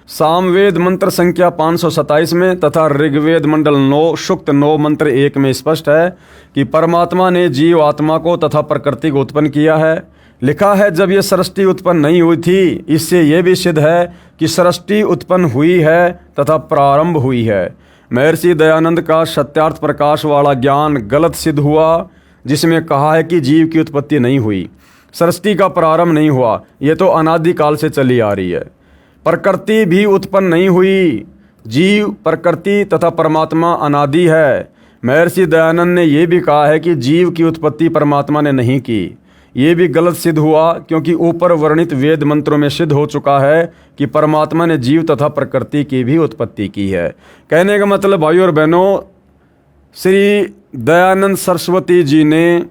सामवेद मंत्र संख्या 527 में तथा ऋग्वेद मंडल 9 सूक्त 9 मंत्र 1 में स्पष्ट है कि परमात्मा ने जीव आत्मा को तथा प्रकृति को उत्पन्न किया है। लिखा है, जब यह सृष्टि उत्पन्न नहीं हुई थी, इससे यह भी सिद्ध है कि सृष्टि उत्पन्न हुई है तथा प्रारंभ हुई है। महर्षि दयानंद का सत्यार्थ प्रकाश वाला ज्ञान गलत सिद्ध हुआ, जिसमें कहा है कि जीव की उत्पत्ति नहीं हुई, सृष्टि का प्रारंभ नहीं हुआ। ये तो अनादिकाल से चली आ रही है। प्रकृति भी उत्पन्न नहीं हुई। जीव, प्रकृति तथा परमात्मा अनादि है। महर्षि दयानंद ने यह भी कहा है कि जीव की उत्पत्ति परमात्मा ने नहीं की। ये भी गलत सिद्ध हुआ, क्योंकि ऊपर वर्णित वेद मंत्रों में सिद्ध हो चुका है कि परमात्मा ने जीव तथा प्रकृति की भी उत्पत्ति की है। कहने का मतलब भाइयों और बहनों, श्री दयानंद सरस्वती जी ने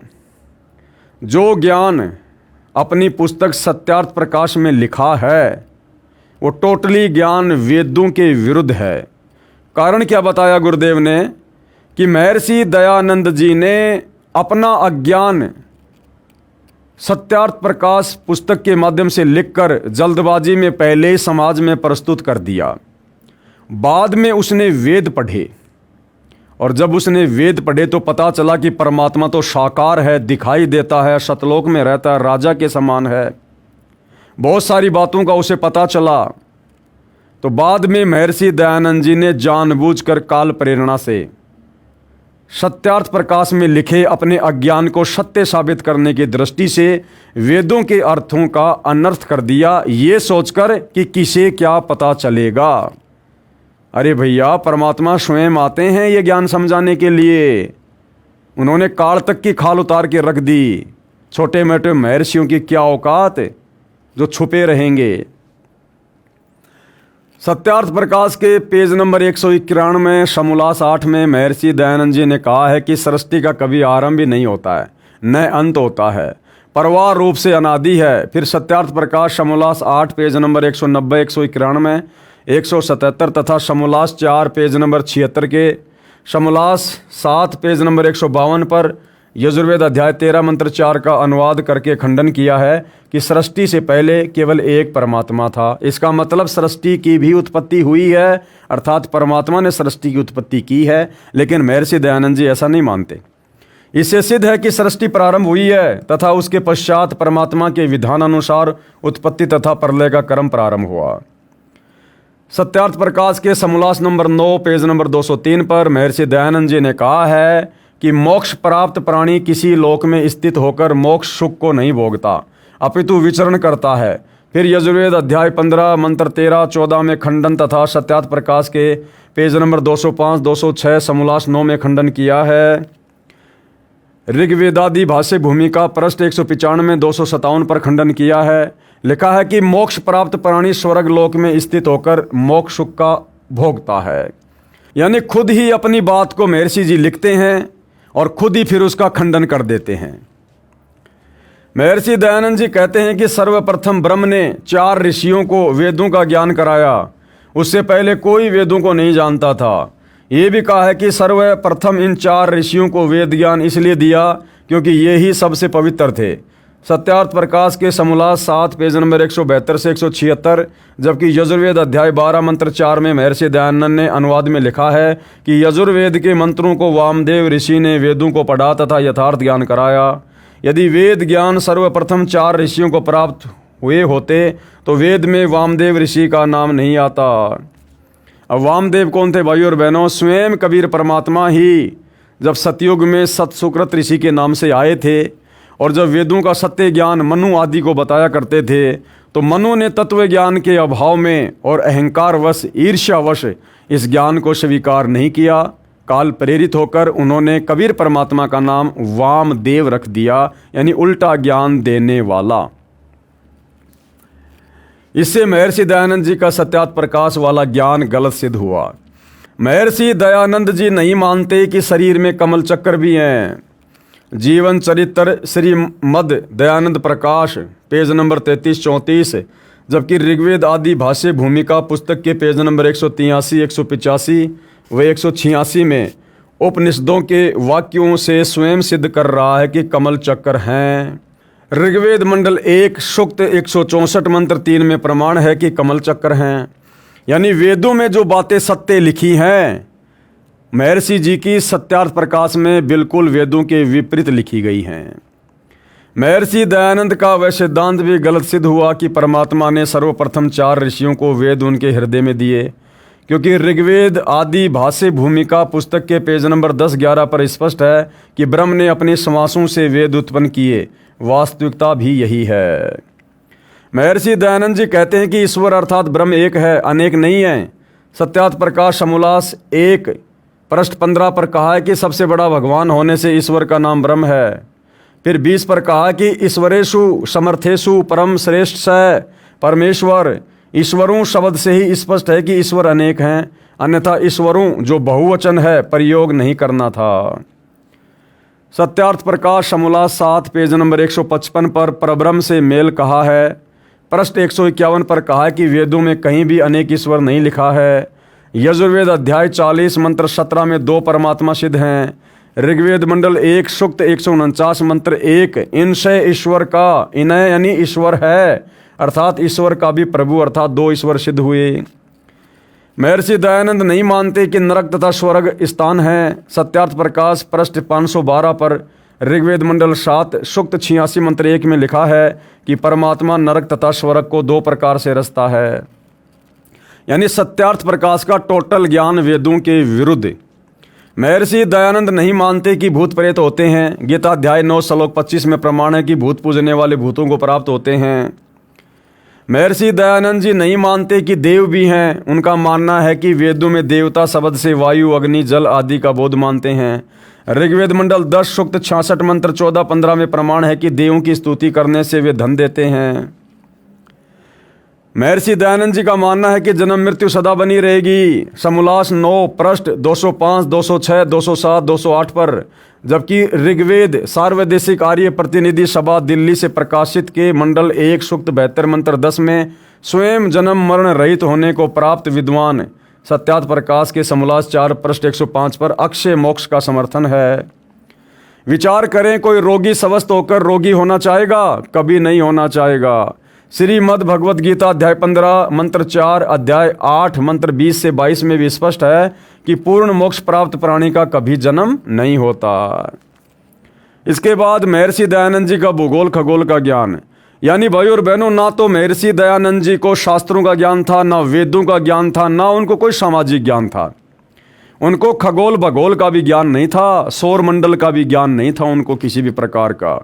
जो ज्ञान अपनी पुस्तक सत्यार्थ प्रकाश में लिखा है, वो टोटली ज्ञान वेदों के विरुद्ध है। कारण क्या बताया गुरुदेव ने कि महर्षि दयानंद जी ने अपना अज्ञान सत्यार्थ प्रकाश पुस्तक के माध्यम से लिखकर जल्दबाजी में पहले ही समाज में प्रस्तुत कर दिया। बाद में उसने वेद पढ़े और जब उसने वेद पढ़े तो पता चला कि परमात्मा तो साकार है, दिखाई देता है, सतलोक में रहता है, राजा के समान है। बहुत सारी बातों का उसे पता चला। तो बाद में महर्षि दयानंद जी ने जानबूझकर काल प्रेरणा से सत्यार्थ प्रकाश में लिखे अपने अज्ञान को सत्य साबित करने की दृष्टि से वेदों के अर्थों का अनर्थ कर दिया, ये सोचकर कि किसे क्या पता चलेगा। अरे भैया, परमात्मा स्वयं आते हैं ये ज्ञान समझाने के लिए। उन्होंने काल तक की खाल उतार के रख दी। छोटे मोटे महर्षियों की क्या औकात जो छुपे रहेंगे। सत्यार्थ प्रकाश के पेज नंबर 191 समोल्लास 8 में महर्षि दयानंद जी ने कहा है कि सृष्टि का कभी आरंभ भी नहीं होता है, न अंत होता है, परवार रूप से अनादि है। फिर सत्यार्थ प्रकाश समोल्लास 8 पेज नंबर 190, 191, 177 तथा समोल्लास 4 पेज नंबर 76 के, समोल्लास 7 पेज नंबर 152 पर यजुर्वेद अध्याय 13 मंत्र 4 का अनुवाद करके खंडन किया है कि सृष्टि से पहले केवल एक परमात्मा था। इसका मतलब सृष्टि की भी उत्पत्ति हुई है, अर्थात परमात्मा ने सृष्टि की उत्पत्ति की है। लेकिन महर्षि दयानंद जी ऐसा नहीं मानते। इससे सिद्ध है कि सृष्टि प्रारंभ हुई है तथा उसके पश्चात परमात्मा के विधान अनुसार उत्पत्ति तथा प्रलय का क्रम प्रारंभ हुआ। सत्यार्थ प्रकाश के समोल्लास नंबर 9 पेज नंबर 203 पर महर्षि दयानंद जी ने कहा है कि मोक्ष प्राप्त प्राणी किसी लोक में स्थित होकर मोक्ष सुख को नहीं भोगता, अपितु विचरण करता है। फिर यजुर्वेद अध्याय 15 मंत्र 13, 14 में खंडन तथा सत्यार्थ प्रकाश के पेज नंबर 205, 206 समोल्लास 9 में खंडन किया है। ऋग्वेदादि भाष्य भूमिका पृष्ठ 195, 257 पर खंडन किया है। लिखा है कि मोक्ष प्राप्त प्राणी स्वर्ग लोक में स्थित होकर मोक्ष सुख का भोगता है। यानी खुद ही अपनी बात को महर्षि जी लिखते हैं और खुद ही फिर उसका खंडन कर देते हैं। महर्षि दयानंद जी कहते हैं कि सर्वप्रथम ब्रह्म ने 4 ऋषियों को वेदों का ज्ञान कराया। उससे पहले कोई वेदों को नहीं जानता था। ये भी कहा है कि सर्वप्रथम इन 4 ऋषियों को वेद ज्ञान इसलिए दिया क्योंकि ये ही सबसे पवित्र थे। सत्यार्थ प्रकाश के समोल्लास 7 पेज नंबर 172 से 176, जबकि यजुर्वेद अध्याय 12 मंत्र 4 में महर्षि दयानंद ने अनुवाद में लिखा है कि यजुर्वेद के मंत्रों को वामदेव ऋषि ने वेदों को पढ़ा तथा यथार्थ ज्ञान कराया। यदि वेद ज्ञान सर्वप्रथम 4 ऋषियों को प्राप्त हुए होते तो वेद में वामदेव ऋषि का नाम नहीं आता। अब वामदेव कौन थे भाइयों और बहनों? स्वयं कबीर परमात्मा ही जब सतयुग में सतसुकृत ऋषि के नाम से आए थे और जब वेदों का सत्य ज्ञान मनु आदि को बताया करते थे तो मनु ने तत्व ज्ञान के अभाव में और अहंकारवश ईर्ष्यावश इस ज्ञान को स्वीकार नहीं किया। काल प्रेरित होकर उन्होंने कबीर परमात्मा का नाम वामदेव रख दिया, यानी उल्टा ज्ञान देने वाला। इससे महर्षि दयानंद जी का सत्यार्थ प्रकाश वाला ज्ञान गलत सिद्ध हुआ। महर्षि दयानंद जी नहीं मानते कि शरीर में कमल चक्र भी हैं। जीवन चरित्र श्री मद दयानंद प्रकाश पेज नंबर 33-34, जबकि ऋग्वेद आदि भाष्य भूमिका पुस्तक के पेज नंबर 183, 185 व 186 में उपनिषदों के वाक्यों से स्वयं सिद्ध कर रहा है कि कमल चक्र हैं। ऋग्वेद मंडल 1 सूक्त 164 मंत्र 3 में प्रमाण है कि कमल चक्र हैं। यानी वेदों में जो बातें सत्य लिखी हैं महर्षि जी की सत्यार्थ प्रकाश में बिल्कुल वेदों के विपरीत लिखी गई हैं। महर्षि दयानंद का वह सिद्धांत भी गलत सिद्ध हुआ कि परमात्मा ने सर्वप्रथम 4 ऋषियों को वेद उनके हृदय में दिए, क्योंकि ऋग्वेद आदि भाष्य भूमिका पुस्तक के पेज नंबर 10-11 पर स्पष्ट है कि ब्रह्म ने अपने श्वासों से वेद उत्पन्न किए। वास्तविकता भी यही है। महर्षि दयानंद जी कहते हैं कि ईश्वर अर्थात ब्रह्म एक है, अनेक नहीं है। सत्यार्थ प्रकाश समोल्लास 1 पृष्ठ 15 पर कहा है कि सबसे बड़ा भगवान होने से ईश्वर का नाम ब्रह्म है। फिर 20 पर कहा कि ईश्वरेषु समर्थेषु परम श्रेष्ठ स परमेश्वर। ईश्वरों शब्द से ही स्पष्ट है कि ईश्वर अनेक हैं, अन्यथा ईश्वरों जो बहुवचन है प्रयोग नहीं करना था। सत्यार्थ प्रकाश समोल्लास 7 पेज नंबर 155 पर परब्रह्म से मेल कहा है। पृष्ठ 151 पर कहा है कि वेदों में कहीं भी अनेक ईश्वर नहीं लिखा है। यजुर्वेद अध्याय 40 मंत्र 17 में 2 परमात्मा सिद्ध हैं। ऋग्वेद मंडल 1 सूक्त 149 मंत्र 1, इनसे ईश्वर का, इनय यानी ईश्वर है, अर्थात ईश्वर का भी प्रभु, अर्थात 2 ईश्वर सिद्ध हुए। महर्षि दयानंद नहीं मानते कि नरक तथा स्वर्ग स्थान है। सत्यार्थ प्रकाश पृष्ठ 512 पर ऋग्वेद मंडल 7 सूक्त 86 मंत्र 1 में लिखा है कि परमात्मा नरक तथा स्वर्ग को 2 प्रकार से रचता है। यानी सत्यार्थ प्रकाश का टोटल ज्ञान वेदों के विरुद्ध। महर्षि दयानंद नहीं मानते कि भूत प्रेत होते हैं। गीता अध्याय 9 श्लोक 25 में प्रमाण है कि भूत पूजने वाले भूतों को प्राप्त होते हैं। महर्षि दयानंद जी नहीं मानते कि देव भी हैं। उनका मानना है कि वेदों में देवता शब्द से वायु, अग्नि, जल आदि का बोध मानते हैं। ऋग्वेद मंडल 10 सूक्त 66 मंत्र 14-15 में प्रमाण है कि देवों की स्तुति करने से वे धन देते हैं। महर्षि दयानंद जी का मानना है कि जन्म मृत्यु सदा बनी रहेगी। समोल्लास 9 पृष्ठ 205, 206, 207, 208 पर, जबकि ऋग्वेद सार्वदेशिक आर्य प्रतिनिधि सभा दिल्ली से प्रकाशित के मंडल 1 सूक्त 72 मंत्र 10 में स्वयं जन्म मरण रहित होने को प्राप्त विद्वान सत्यार्थ प्रकाश के समोल्लास 4 पृष्ठ 105 पर अक्षय मोक्ष का समर्थन है। विचार करें, कोई रोगी स्वस्थ होकर रोगी होना चाहेगा? कभी नहीं होना चाहेगा। श्रीमद् भगवद गीता अध्याय 15 मंत्र 4, अध्याय 8 मंत्र 20 से 22 में भी स्पष्ट है कि पूर्ण मोक्ष प्राप्त प्राणी का कभी जन्म नहीं होता। इसके बाद महर्षि दयानंद जी का भूगोल खगोल का ज्ञान। यानी भाई और बहनों, ना तो महर्षि दयानंद जी को शास्त्रों का ज्ञान था, ना वेदों का ज्ञान था, ना उनको कोई सामाजिक ज्ञान था। उनको खगोल भगोल का भी ज्ञान नहीं था, सौर मंडल का भी ज्ञान नहीं था उनको किसी भी प्रकार का।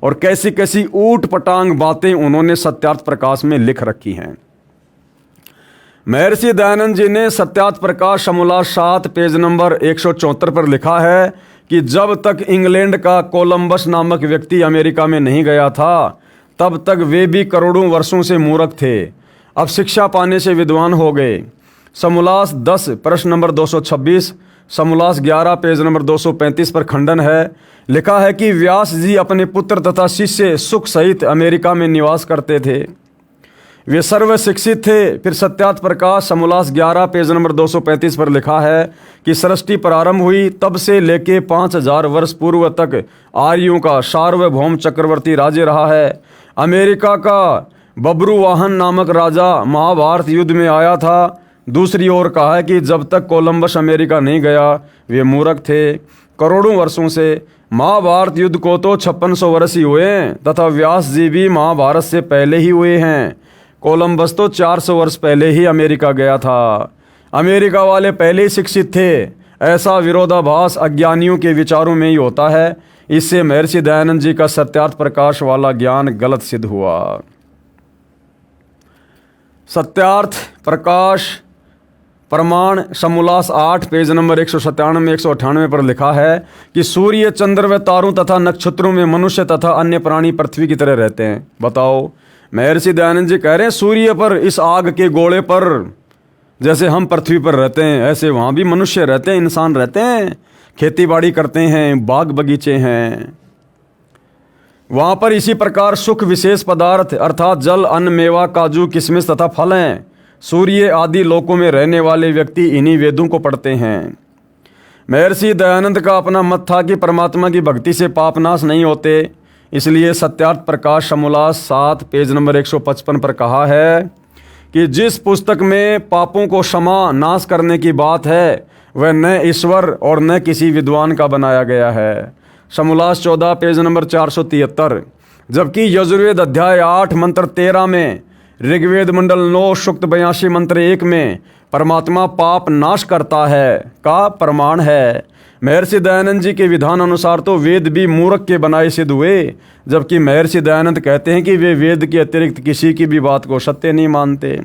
और कैसी कैसी ऊट पटांग बातें उन्होंने सत्यार्थ प्रकाश में लिख रखी हैं। महर्षि दयानंद जी ने सत्यार्थ प्रकाश समोल्लास 7 पेज नंबर 174 पर लिखा है कि जब तक इंग्लैंड का कोलंबस नामक व्यक्ति अमेरिका में नहीं गया था, तब तक वे भी करोड़ों वर्षों से मूर्ख थे। अब शिक्षा पाने से विद्वान हो गए। समोल्लास 10 प्रश्न नंबर 226, समोल्लास 11 पेज नंबर 235 पर खंडन है। लिखा है कि व्यास जी अपने पुत्र तथा शिष्य सुख सहित अमेरिका में निवास करते थे। वे सर्व शिक्षित थे। फिर सत्यार्थ प्रकाश समोल्लास 11 पेज नंबर 235 पर लिखा है कि सृष्टि प्रारंभ हुई तब से लेके 5000 वर्ष पूर्व तक आर्यों का सार्वभौम चक्रवर्ती राज्य रहा है। अमेरिका का बब्रुवाहन नामक राजा महाभारत युद्ध में आया था। दूसरी ओर कहा है कि जब तक कोलंबस अमेरिका नहीं गया वे मूर्ख थे। करोड़ों वर्षों से महाभारत युद्ध को तो 5600 वर्ष ही हुए हैं तथा व्यास जी भी महाभारत से पहले ही हुए हैं। कोलंबस तो 400 वर्ष पहले ही अमेरिका गया था। अमेरिका वाले पहले ही शिक्षित थे। ऐसा विरोधाभास अज्ञानियों के विचारों में ही होता है। इससे महर्षि दयानंद जी का सत्यार्थ प्रकाश वाला ज्ञान गलत सिद्ध हुआ। सत्यार्थ प्रकाश प्रमाण समोल्लास 8 पेज नंबर 197 198 पर लिखा है कि सूर्य, चंद्र व तारों तथा नक्षत्रों में मनुष्य तथा अन्य प्राणी पृथ्वी की तरह रहते हैं। बताओ, महर्षि दयानंद जी कह रहे हैं सूर्य पर, इस आग के गोले पर जैसे हम पृथ्वी पर रहते हैं ऐसे वहाँ भी मनुष्य रहते हैं, इंसान रहते हैं, खेती बाड़ी करते हैं, बाग बगीचे हैं। वहाँ पर इसी प्रकार सुख विशेष पदार्थ अर्थात जल, अन्न, मेवा, काजू, किशमिश तथा फल हैं। सूर्य आदि लोकों में रहने वाले व्यक्ति इन्हीं वेदों को पढ़ते हैं। महर्षि दयानंद का अपना मत था कि परमात्मा की भक्ति से पाप नाश नहीं होते। इसलिए सत्यार्थ प्रकाश समोल्लास 7 पेज नंबर 155 पर कहा है कि जिस पुस्तक में पापों को क्षमा नाश करने की बात है वह न ईश्वर और न किसी विद्वान का बनाया गया है। समोल्लास 14 पेज नंबर 473। जबकि यजुर्वेद अध्याय 8 मंत्र 13 में, ऋग्वेद मंडल 9 सूक्त 82 मंत्र 1 में परमात्मा पाप नाश करता है का प्रमाण है। महर्षि दयानंद जी के विधान अनुसार तो वेद भी मूर्ख के बनाए सिद्ध हुए, जबकि महर्षि दयानंद कहते हैं कि वे वेद के अतिरिक्त किसी की भी बात को सत्य नहीं मानते।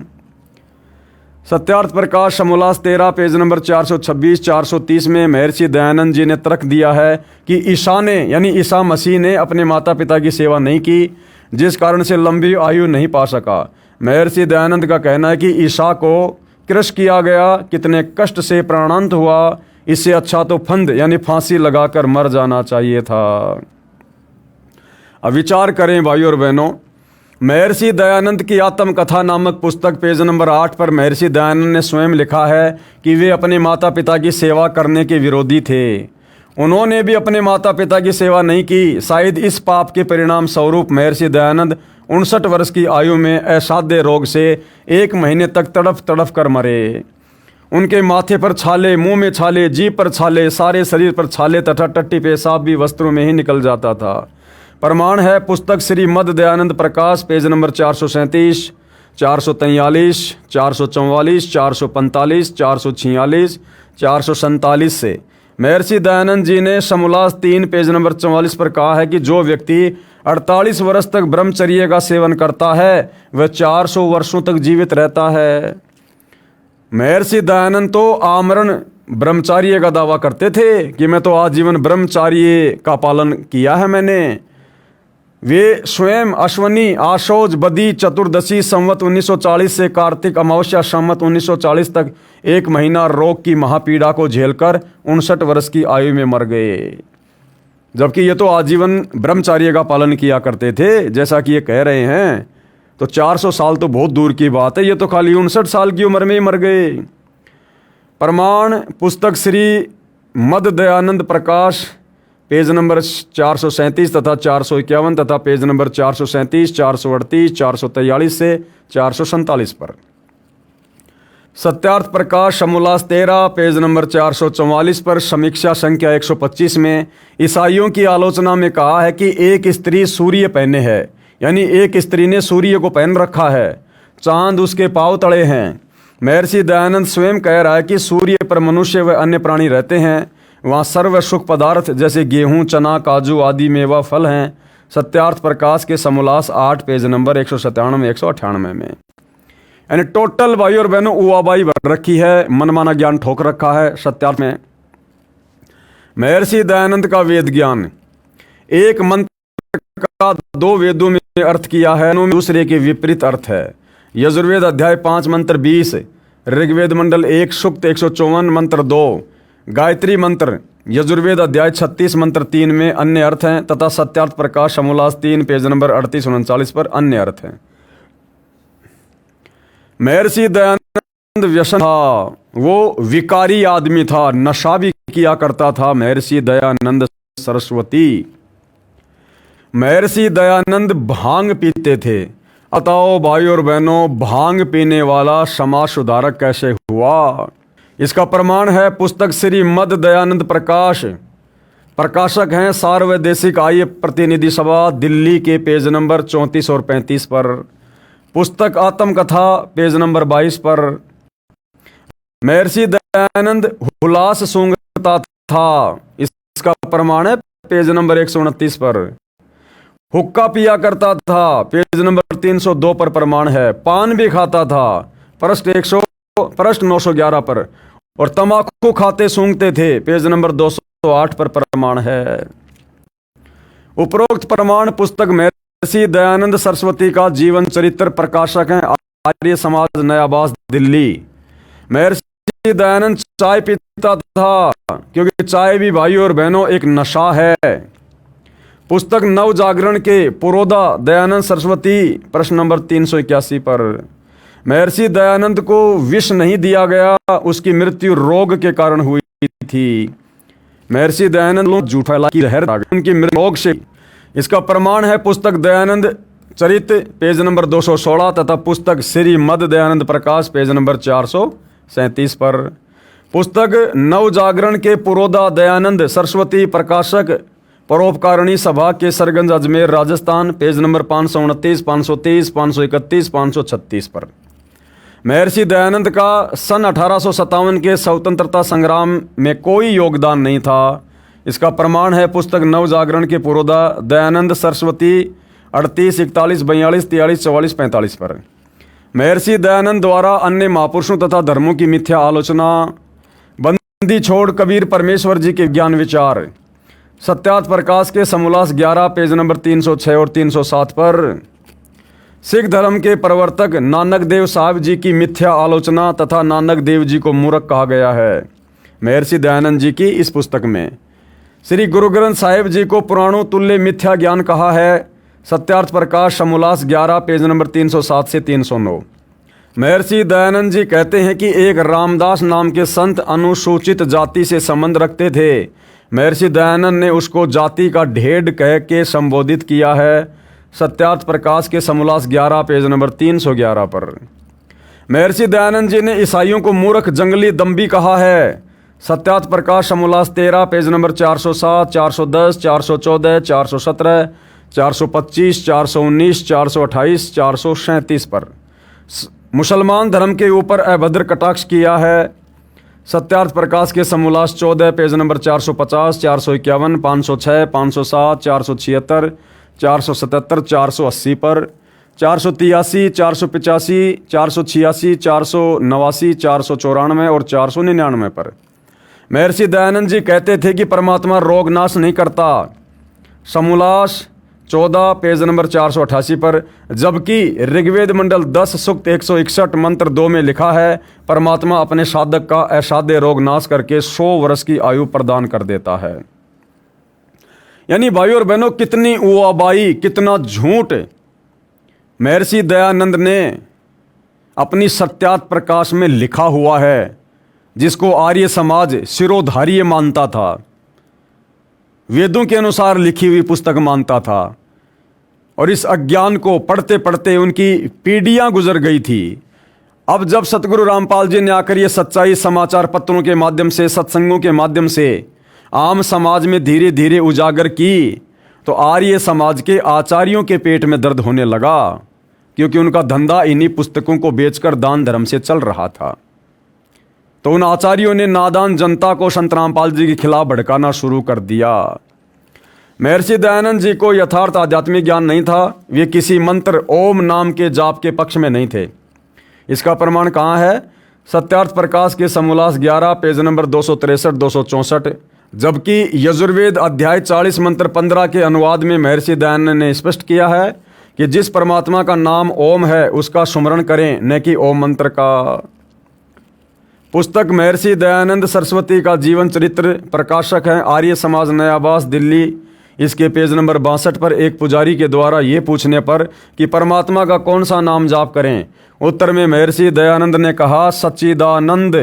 सत्यार्थ प्रकाश समोल्लास 13 पेज नंबर 426 430 में महर्षि दयानंद जी ने तर्क दिया है कि ईसा ने यानी ईसा मसीह ने अपने माता पिता की सेवा नहीं की, जिस कारण से लंबी आयु नहीं पा सका। महर्षि दयानंद का कहना है कि ईसा को क्रश किया गया, कितने कष्ट से प्राणांत हुआ, इससे अच्छा तो फंद यानी फांसी लगाकर मर जाना चाहिए था। अब विचार करें भाइयों और बहनों, महर्षि दयानंद की आत्मकथा नामक पुस्तक पेज नंबर 8 पर महर्षि दयानंद ने स्वयं लिखा है कि वे अपने माता पिता की सेवा करने के विरोधी थे। उन्होंने भी अपने माता पिता की सेवा नहीं की। शायद इस पाप के परिणाम स्वरूप महर्षि दयानंद 59 वर्ष की आयु में असाध्य रोग से 1 महीने तक तड़फ तड़फ कर मरे। उनके माथे पर छाले, मुंह में छाले, जीभ पर छाले, सारे शरीर पर छाले तथा टट्टी पेशाब भी वस्त्रों में ही निकल जाता था। प्रमाण है पुस्तक श्री मद दयानंद प्रकाश पेज नंबर 437, 443, 444, 445, 446, 447 से। महर्षि दयानंद जी ने समोल्लास 3 पेज नंबर 44 पर कहा है कि जो व्यक्ति 48 वर्ष तक ब्रह्मचर्य का सेवन करता है वह 400 वर्षों तक जीवित रहता है। महर्षि दयानंद तो आमरण ब्रह्मचार्य का दावा करते थे कि मैं तो आजीवन ब्रह्मचार्य का पालन किया है मैंने। वे स्वयं अश्वनी, आशोज, बदी, चतुर्दशी संवत 1940 से कार्तिक अमावस्या संवत 1940 तक 1 महीना रोग की महापीड़ा को झेलकर 59 वर्ष की आयु में मर गए। जबकि ये तो आजीवन ब्रह्मचार्य का पालन किया करते थे जैसा कि ये कह रहे हैं। तो 400 साल तो बहुत दूर की बात है, ये तो खाली 59 साल की उम्र में ही मर गए। प्रमाण पुस्तक श्री मद दयानंद प्रकाश पेज नंबर 437 तथा 451 तथा पेज नंबर 437, 438, 443 से 447 पर। सत्यार्थ प्रकाश समोल्लास 13 पेज नंबर 444 पर समीक्षा संख्या 125 में ईसाइयों की आलोचना में कहा है कि एक स्त्री सूर्य पहने है, यानी एक स्त्री ने सूर्य को पहन रखा है, चांद उसके पांव तले हैं। महर्षि दयानंद स्वयं कह रहा है कि सूर्य पर मनुष्य व अन्य प्राणी रहते हैं, वहाँ सर्व सुख पदार्थ जैसे गेहूं, चना, काजू आदि मेवा फल हैं। सत्यार्थ प्रकाश के समोल्लास 8 पेज नंबर 197, 198 में। यानी टोटल भाई और बहनों उवाबाई भर रखी है, मनमाना ज्ञान ठोक रखा है सत्यार्थ में। महर्षि दयानंद का वेद ज्ञान, एक मंत्र का 2 वेदों में अर्थ किया है, दूसरे के विपरीत अर्थ है। यजुर्वेद अध्याय 5 मंत्र 20, ऋग्वेद मंडल 1 सूक्त 154 मंत्र 2, गायत्री मंत्र यजुर्वेद अध्याय 36 मंत्र 3 में अन्य अर्थ हैं तथा सत्यार्थ प्रकाश समोल्लास 3 पेज नंबर 38-39 पर अन्य अर्थ हैं। महर्षि दयानंद व्यसन था, वो विकारी आदमी था, नशा भी किया करता था। महर्षि दयानंद सरस्वती, महर्षि दयानंद भांग पीते थे। बताओ भाई और बहनों, भांग पीने वाला समाज सुधारक कैसे हुआ? इसका प्रमाण है पुस्तक श्री मद दयानंद प्रकाश, प्रकाशक हैं सार्वदेशिक आय प्रतिनिधि सभा दिल्ली के पेज नंबर 34 और 35 पर। पुस्तक आत्मकथा पेज नंबर 22 पर। महर्षि दयानंद हुलास सूंघता था, इसका प्रमाण है पेज नंबर 129 पर। हुक्का पिया करता था, पेज नंबर 302 पर प्रमाण है। पान भी खाता था, पृष्ठ 911 पर। और तंबाकू खाते सूंघते थे, पेज नंबर 208 पर प्रमाण है। उपरोक्त प्रमाण पुस्तक महर्षि दयानंद सरस्वती का जीवन चरित्र, प्रकाशक हैं आर्य समाज नयाबास दिल्ली। महर्षि दयानंद चाय पीता था, क्योंकि चाय भी भाइयों और बहनों एक नशा है। पुस्तक नव जागरण के पुरोधा दयानंद सरस्वती, प्रश्न नंबर 381 पर। महर्षि दयानंद को विष नहीं दिया गया, उसकी मृत्यु रोग के कारण हुई थी। महर्षि दयानंद लोग झूठ फैला की लहर उनकी मृत्यु रोग से। इसका प्रमाण है पुस्तक दयानंद चरित पेज नंबर 216 तथा पुस्तक श्री मद दयानंद प्रकाश पेज नंबर 437 पर। पुस्तक नव जागरण के पुरोधा दयानंद सरस्वती, प्रकाशक परोपकारिणी सभा के सरगंज अजमेर राजस्थान, पेज नंबर 529, 530, 531, 536 पर। महर्षि दयानंद का सन 1857 के स्वतंत्रता संग्राम में कोई योगदान नहीं था। इसका प्रमाण है पुस्तक नव जागरण के पुरोधा दयानंद सरस्वती 38, 41, 42, 43, 44, 45 पर। महर्षि दयानंद द्वारा अन्य महापुरुषों तथा धर्मों की मिथ्या आलोचना, बंदी छोड़ कबीर परमेश्वर जी के ज्ञान विचार। सत्यार्थ प्रकाश के समोल्लास 11 पेज नंबर 306 और 307 पर। सिख धर्म के प्रवर्तक नानक देव साहब जी की मिथ्या आलोचना तथा नानक देव जी को मूर्ख कहा गया है महर्षि दयानंद जी की इस पुस्तक में। श्री गुरु ग्रंथ साहिब जी को पुराणों तुल्य मिथ्या ज्ञान कहा है। सत्यार्थ प्रकाश समोल्लास 11 पेज नंबर 307 से 309। महर्षि दयानंद जी कहते हैं कि एक रामदास नाम के संत अनुसूचित जाति से संबंध रखते थे। महर्षि दयानंद ने उसको जाति का ढेड कह के संबोधित किया है। सत्यार्थ प्रकाश के समोल्लास 11 पेज नंबर 311 पर। महर्षि दयानंद जी ने ईसाइयों को मूर्ख, जंगली, दम्भी कहा है। सत्यार्थ प्रकाश समोल्लास 13 पेज नंबर 407, 410, 414, 417, 425, 419, 428, 437 पर मुसलमान धर्म के ऊपर अभद्र कटाक्ष किया है। सत्यार्थ प्रकाश के समोल्लास 14 पेज नंबर 450, 451, 506, 507, 476, 477, 480 पर 483, 485, 486, 489, 494 और 499 पर महर्षि दयानंद जी कहते थे कि परमात्मा रोग नाश नहीं करता। समोल्लास 14 पेज नंबर 488 पर, जबकि ऋग्वेद मंडल 10 सूक्त 161 मंत्र 2 में लिखा है परमात्मा अपने साधक का असाध्य रोग नाश करके 100 वर्ष की आयु प्रदान कर देता है। यानी भाइयों और बहनों, कितनी उआबाई, कितना झूठ महर्षि दयानंद ने अपनी सत्यार्थ प्रकाश में लिखा हुआ है, जिसको आर्य समाज शिरोधार्य मानता था, वेदों के अनुसार लिखी हुई पुस्तक मानता था। और इस अज्ञान को पढ़ते पढ़ते उनकी पीढ़ियां गुजर गई थी। अब जब सतगुरु रामपाल जी ने आकर ये सच्चाई समाचार पत्रों के माध्यम से, सत्संगों के माध्यम से आम समाज में धीरे धीरे उजागर की, तो आर्य समाज के आचार्यों के पेट में दर्द होने लगा, क्योंकि उनका धंधा इन्हीं पुस्तकों को बेचकर दान धर्म से चल रहा था। तो उन आचार्यों ने नादान जनता को संत रामपाल जी के खिलाफ भड़काना शुरू कर दिया। महर्षि दयानंद जी को यथार्थ आध्यात्मिक ज्ञान नहीं था। वे किसी मंत्र ओम नाम के जाप के पक्ष में नहीं थे। इसका प्रमाण कहाँ है? सत्यार्थ प्रकाश के समोल्लास 11 पेज नंबर 263, 264। जबकि यजुर्वेद अध्याय 40 मंत्र 15 के अनुवाद में महर्षि दयानंद ने स्पष्ट किया है कि जिस परमात्मा का नाम ओम है उसका सुमरण करें, न कि ओम मंत्र का। पुस्तक महर्षि दयानंद सरस्वती का जीवन चरित्र, प्रकाशक हैं आर्य समाज, नया आवास, दिल्ली। इसके पेज नंबर 62 पर एक पुजारी के द्वारा ये पूछने पर कि परमात्मा का कौन सा नाम जाप करें, उत्तर में महर्षि दयानंद ने कहा सच्चिदानंद,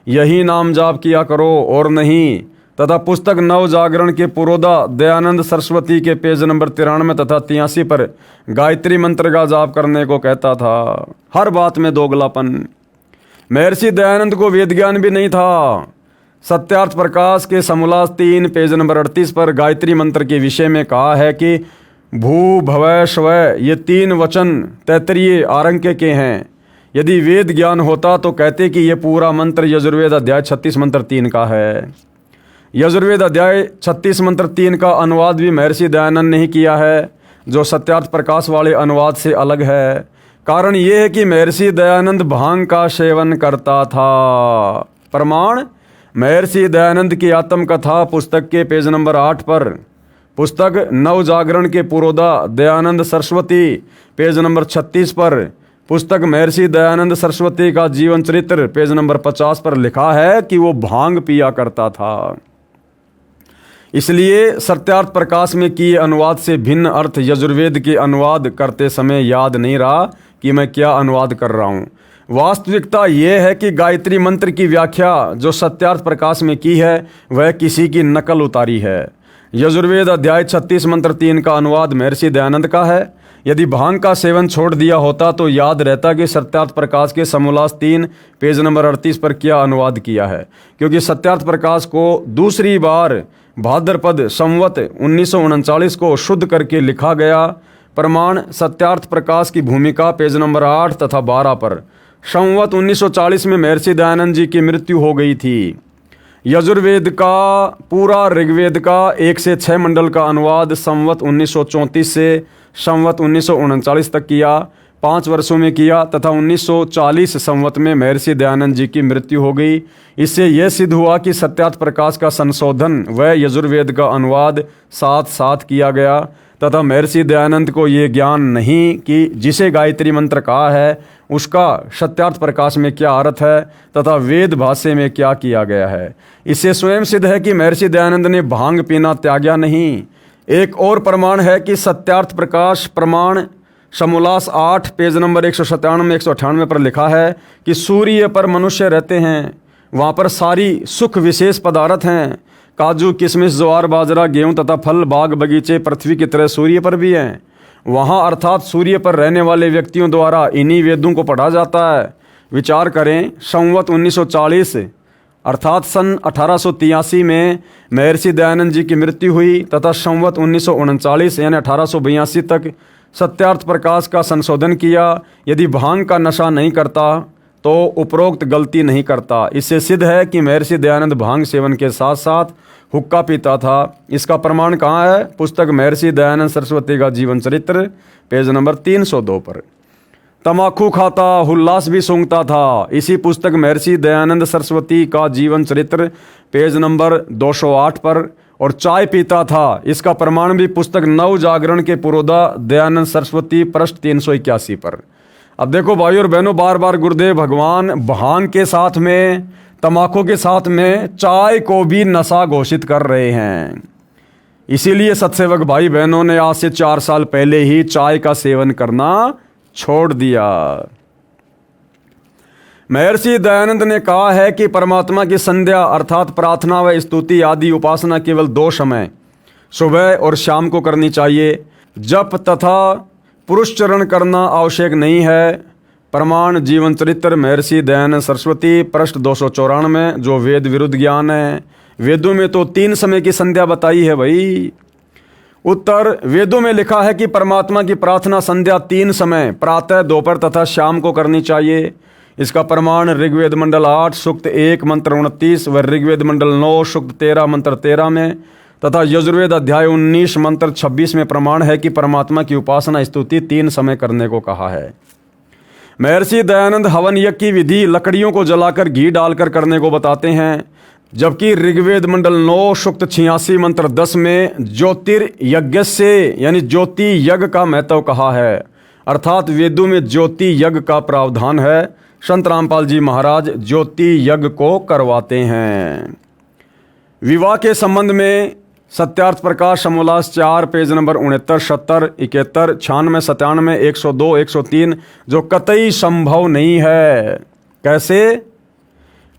यही नाम जाप किया करो और नहीं। तथा पुस्तक नव जागरण के पुरोधा दयानंद सरस्वती के पेज नंबर 93 तथा 83 पर गायत्री मंत्र का जाप करने को कहता था। हर बात में दोगलापन। महर्षि दयानंद को वेद ज्ञान भी नहीं था। सत्यार्थ प्रकाश के समोल्लास 3 पेज नंबर 38 पर गायत्री मंत्र के विषय में कहा है कि भू भवः स्वः, ये 3 वचन तैतरीय आरंक्य के हैं। यदि वेद ज्ञान होता तो कहते कि ये पूरा मंत्र यजुर्वेद अध्याय 36 मंत्र 3 का है। यजुर्वेद अध्याय 36 मंत्र 3 का अनुवाद भी महर्षि दयानंद ने ही किया है, जो सत्यार्थ प्रकाश वाले अनुवाद से अलग है। कारण ये है कि महर्षि दयानंद भांग का सेवन करता था। प्रमाण महर्षि दयानंद की आत्मकथा पुस्तक के पेज नंबर 8 पर, पुस्तक नव जागरण के पुरोधा दयानंद सरस्वती पेज नंबर 36 पर, पुस्तक महर्षि दयानंद सरस्वती का जीवन चरित्र पेज नंबर 50 पर लिखा है कि वो भांग पिया करता था। इसलिए सत्यार्थ प्रकाश में किए अनुवाद से भिन्न अर्थ यजुर्वेद के अनुवाद करते समय याद नहीं रहा कि मैं क्या अनुवाद कर रहा हूँ। वास्तविकता यह है कि गायत्री मंत्र की व्याख्या जो सत्यार्थ प्रकाश में की है वह किसी की नकल उतारी है। यजुर्वेद अध्याय 36 मंत्र 3 का अनुवाद महर्षि दयानंद का है। यदि भांग का सेवन छोड़ दिया होता तो याद रहता कि सत्यार्थ प्रकाश के समोल्लास 3 पेज नंबर 38 पर क्या अनुवाद किया है, क्योंकि सत्यार्थ प्रकाश को दूसरी बार भाद्रपद संवत 1939 को शुद्ध करके लिखा गया। प्रमाण सत्यार्थ प्रकाश की भूमिका पेज नंबर 8 तथा 12 पर। संवत 1940 में महर्षि दयानंद जी की मृत्यु हो गई थी। यजुर्वेद का पूरा ऋग्वेद का 1 से 6 मंडल का अनुवाद संवत 1934 से संवत 1939 तक किया, 5 वर्षों में किया तथा 1940 संवत में महर्षि दयानंद जी की मृत्यु हो गई। इससे यह सिद्ध हुआ कि सत्यार्थ प्रकाश का संशोधन व यजुर्वेद का अनुवाद साथ साथ किया गया तथा महर्षि दयानंद को ये ज्ञान नहीं कि जिसे गायत्री मंत्र कहा है उसका सत्यार्थ प्रकाश में क्या अर्थ है तथा वेद भाष्य में क्या किया गया है। इससे स्वयं सिद्ध है कि महर्षि दयानंद ने भांग पीना त्यागा नहीं। एक और प्रमाण है कि सत्यार्थ प्रकाश प्रमाण समोल्लास 8 पेज नंबर 197 198 पर लिखा है कि सूर्य पर मनुष्य रहते हैं, वहाँ पर सारी सुख विशेष पदार्थ हैं। काजू किशमिश ज्वार बाजरा गेहूँ तथा फल बाग बगीचे पृथ्वी की तरह सूर्य पर भी हैं। वहाँ अर्थात सूर्य पर रहने वाले व्यक्तियों द्वारा इन्हीं वेदों को पढ़ा जाता है। विचार करें, संवत 1940 अर्थात सन 1883 में महर्षि दयानंद जी की मृत्यु हुई तथा संवत 1939 यानी 1882 तक सत्यार्थ प्रकाश का संशोधन किया। यदि भांग का नशा नहीं करता तो उपरोक्त गलती नहीं करता। इससे सिद्ध है कि महर्षि दयानंद भांग सेवन के साथ साथ हुक्का पीता था। इसका प्रमाण कहाँ है? पुस्तक महर्षि दयानंद सरस्वती का जीवन चरित्र पेज नंबर 302 पर। तमाकू खाता, हुल्लास भी सूंघता था, इसी पुस्तक महर्षि दयानंद सरस्वती का जीवन चरित्र पेज नंबर 208 पर। और चाय पीता था, इसका प्रमाण भी पुस्तक नव जागरण के पुरोधा दयानंद सरस्वती पृष्ठ 381 पर। अब देखो भाइयों और बहनों, बार बार गुरुदेव भगवान भांग के साथ में, तमाकू के साथ में चाय को भी नशा घोषित कर रहे हैं। इसीलिए सत्सेवक भाई बहनों ने आज से 4 साल पहले ही चाय का सेवन करना छोड़ दिया। महर्षि दयानंद ने कहा है कि परमात्मा की संध्या अर्थात प्रार्थना व स्तुति आदि उपासना केवल 2 समय सुबह और शाम को करनी चाहिए। जप तथा पुरुषचरण करना आवश्यक नहीं है। प्रमाण जीवन चरित्र महर्षि दयानंद सरस्वती पृष्ठ 294 जो वेद विरुद्ध ज्ञान है। वेदों में तो 3 समय की संध्या बताई है भाई। उत्तर, वेदों में लिखा है कि परमात्मा की प्रार्थना संध्या 3 समय प्रातः दोपहर तथा शाम को करनी चाहिए। इसका प्रमाण ऋग्वेद मंडल 8 सूक्त 1 मंत्र 29 व ऋग्वेद मंडल 9 सूक्त 13 मंत्र 13 में तथा यजुर्वेद अध्याय 19 मंत्र 26 में प्रमाण है कि परमात्मा की उपासना स्तुति 3 समय करने को कहा है। महर्षि दयानंद हवन यज्ञ की विधि लकड़ियों को जलाकर घी डालकर करने को बताते हैं, जबकि ऋग्वेद मंडल 9 सूक्त 86 मंत्र 10 में ज्योतिर्यज्ञ से यानी ज्योति यज्ञ का महत्व कहा है। अर्थात वेदों में ज्योति यज्ञ का प्रावधान है। संत रामपाल जी महाराज ज्योति यज्ञ को करवाते हैं। विवाह के संबंध में सत्यार्थ प्रकाश समोल्लास 4 पेज नंबर 69 70 71 96 97 102 103 जो कतई संभव नहीं है। कैसे?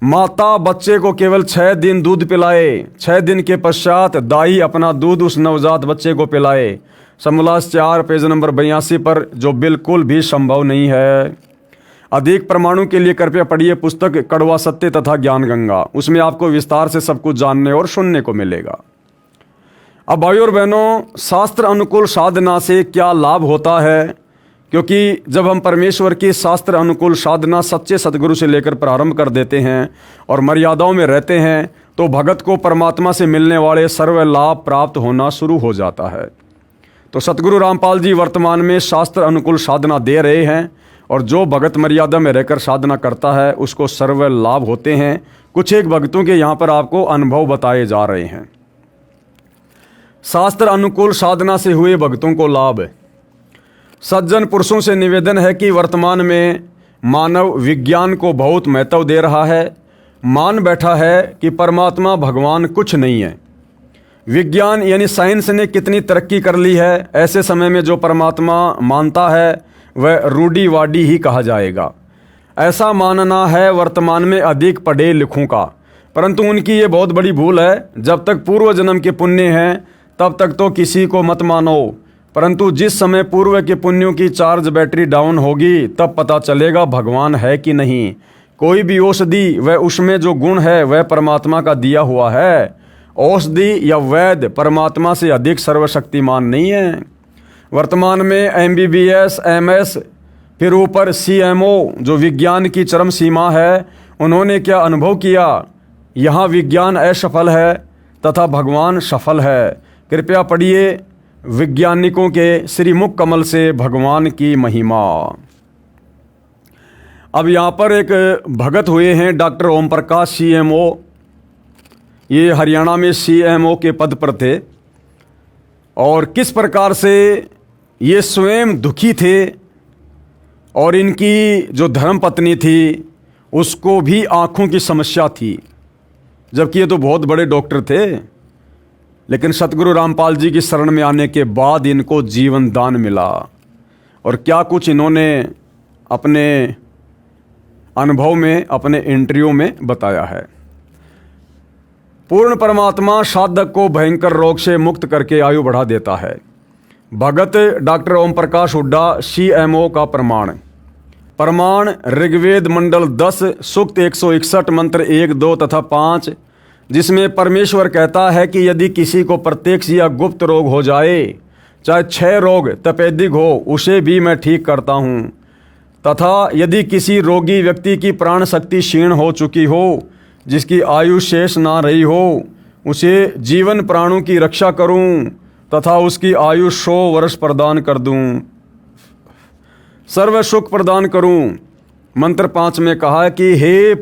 माता बच्चे को केवल 6 दिन दूध पिलाए, 6 दिन के पश्चात दाई अपना दूध उस नवजात बच्चे को पिलाए। समोल्लास 4 पेज नंबर 82 पर जो बिल्कुल भी संभव नहीं है। अधिक प्रमाणों के लिए कृपया पढ़िए पुस्तक कड़वा सत्य तथा ज्ञान गंगा, उसमें आपको विस्तार से सब कुछ जानने और सुनने को मिलेगा। अब भाइयों और बहनों, शास्त्र अनुकूल साधना से क्या लाभ होता है? क्योंकि जब हम परमेश्वर की शास्त्र अनुकूल साधना सच्चे सदगुरु से लेकर प्रारंभ कर देते हैं और मर्यादाओं में रहते हैं तो भगत को परमात्मा से मिलने वाले सर्व लाभ प्राप्त होना शुरू हो जाता है। तो सतगुरु रामपाल जी वर्तमान में शास्त्र अनुकूल साधना दे रहे हैं और जो भगत मर्यादा में रहकर साधना करता है उसको सर्व लाभ होते हैं। कुछ एक भक्तों के यहाँ पर आपको अनुभव बताए जा रहे हैं। शास्त्र अनुकूल साधना से हुए भक्तों को लाभ। सज्जन पुरुषों से निवेदन है कि वर्तमान में मानव विज्ञान को बहुत महत्व दे रहा है, मान बैठा है कि परमात्मा भगवान कुछ नहीं है। विज्ञान यानी साइंस ने कितनी तरक्की कर ली है, ऐसे समय में जो परमात्मा मानता है वह रूढ़िवादी ही कहा जाएगा। ऐसा मानना है वर्तमान में अधिक पढ़े लिखों का, परंतु उनकी ये बहुत बड़ी भूल है। जब तक पूर्व जन्म के पुण्य हैं तब तक तो किसी को मत मानो, परंतु जिस समय पूर्व के पुण्यों की चार्ज बैटरी डाउन होगी तब पता चलेगा भगवान है कि नहीं। कोई भी औषधि वह उसमें जो गुण है वह परमात्मा का दिया हुआ है। औषधि या वैद्य परमात्मा से अधिक सर्वशक्तिमान नहीं है। वर्तमान में MBBS MS फिर ऊपर CMO जो विज्ञान की चरम सीमा है, उन्होंने क्या अनुभव किया? यहाँ विज्ञान असफल है तथा भगवान सफल है। कृपया पढ़िए वैज्ञानिकों के श्रीमुख कमल से भगवान की महिमा। अब यहाँ पर एक भगत हुए हैं डॉक्टर ओम प्रकाश CMO, ये हरियाणा में CMO के पद पर थे और किस प्रकार से ये स्वयं दुखी थे और इनकी जो धर्मपत्नी थी उसको भी आँखों की समस्या थी, जबकि ये तो बहुत बड़े डॉक्टर थे। लेकिन सतगुरु रामपाल जी की शरण में आने के बाद इनको जीवन दान मिला। और क्या कुछ इन्होंने अपने अनुभव में, अपने इंटरव्यू में बताया है। पूर्ण परमात्मा साधक को भयंकर रोग से मुक्त करके आयु बढ़ा देता है। भगत डॉक्टर ओम प्रकाश हुड्डा CMO का प्रमाण ऋग्वेद मंडल 10 सूक्त 161 मंत्र 1, 2 तथा 5, जिसमें परमेश्वर कहता है कि यदि किसी को प्रत्यक्ष या गुप्त रोग हो जाए, चाहे 6 रोग तपेदिक हो, उसे भी मैं ठीक करता हूँ। तथा यदि किसी रोगी व्यक्ति की प्राण शक्ति क्षीण हो चुकी हो, जिसकी आयु शेष ना रही हो, उसे जीवन प्राणों की रक्षा करूं तथा उसकी आयु 100 वर्ष प्रदान कर दूं, सर्व सुख प्रदान करूं। मंत्र 5 में कहा है कि हे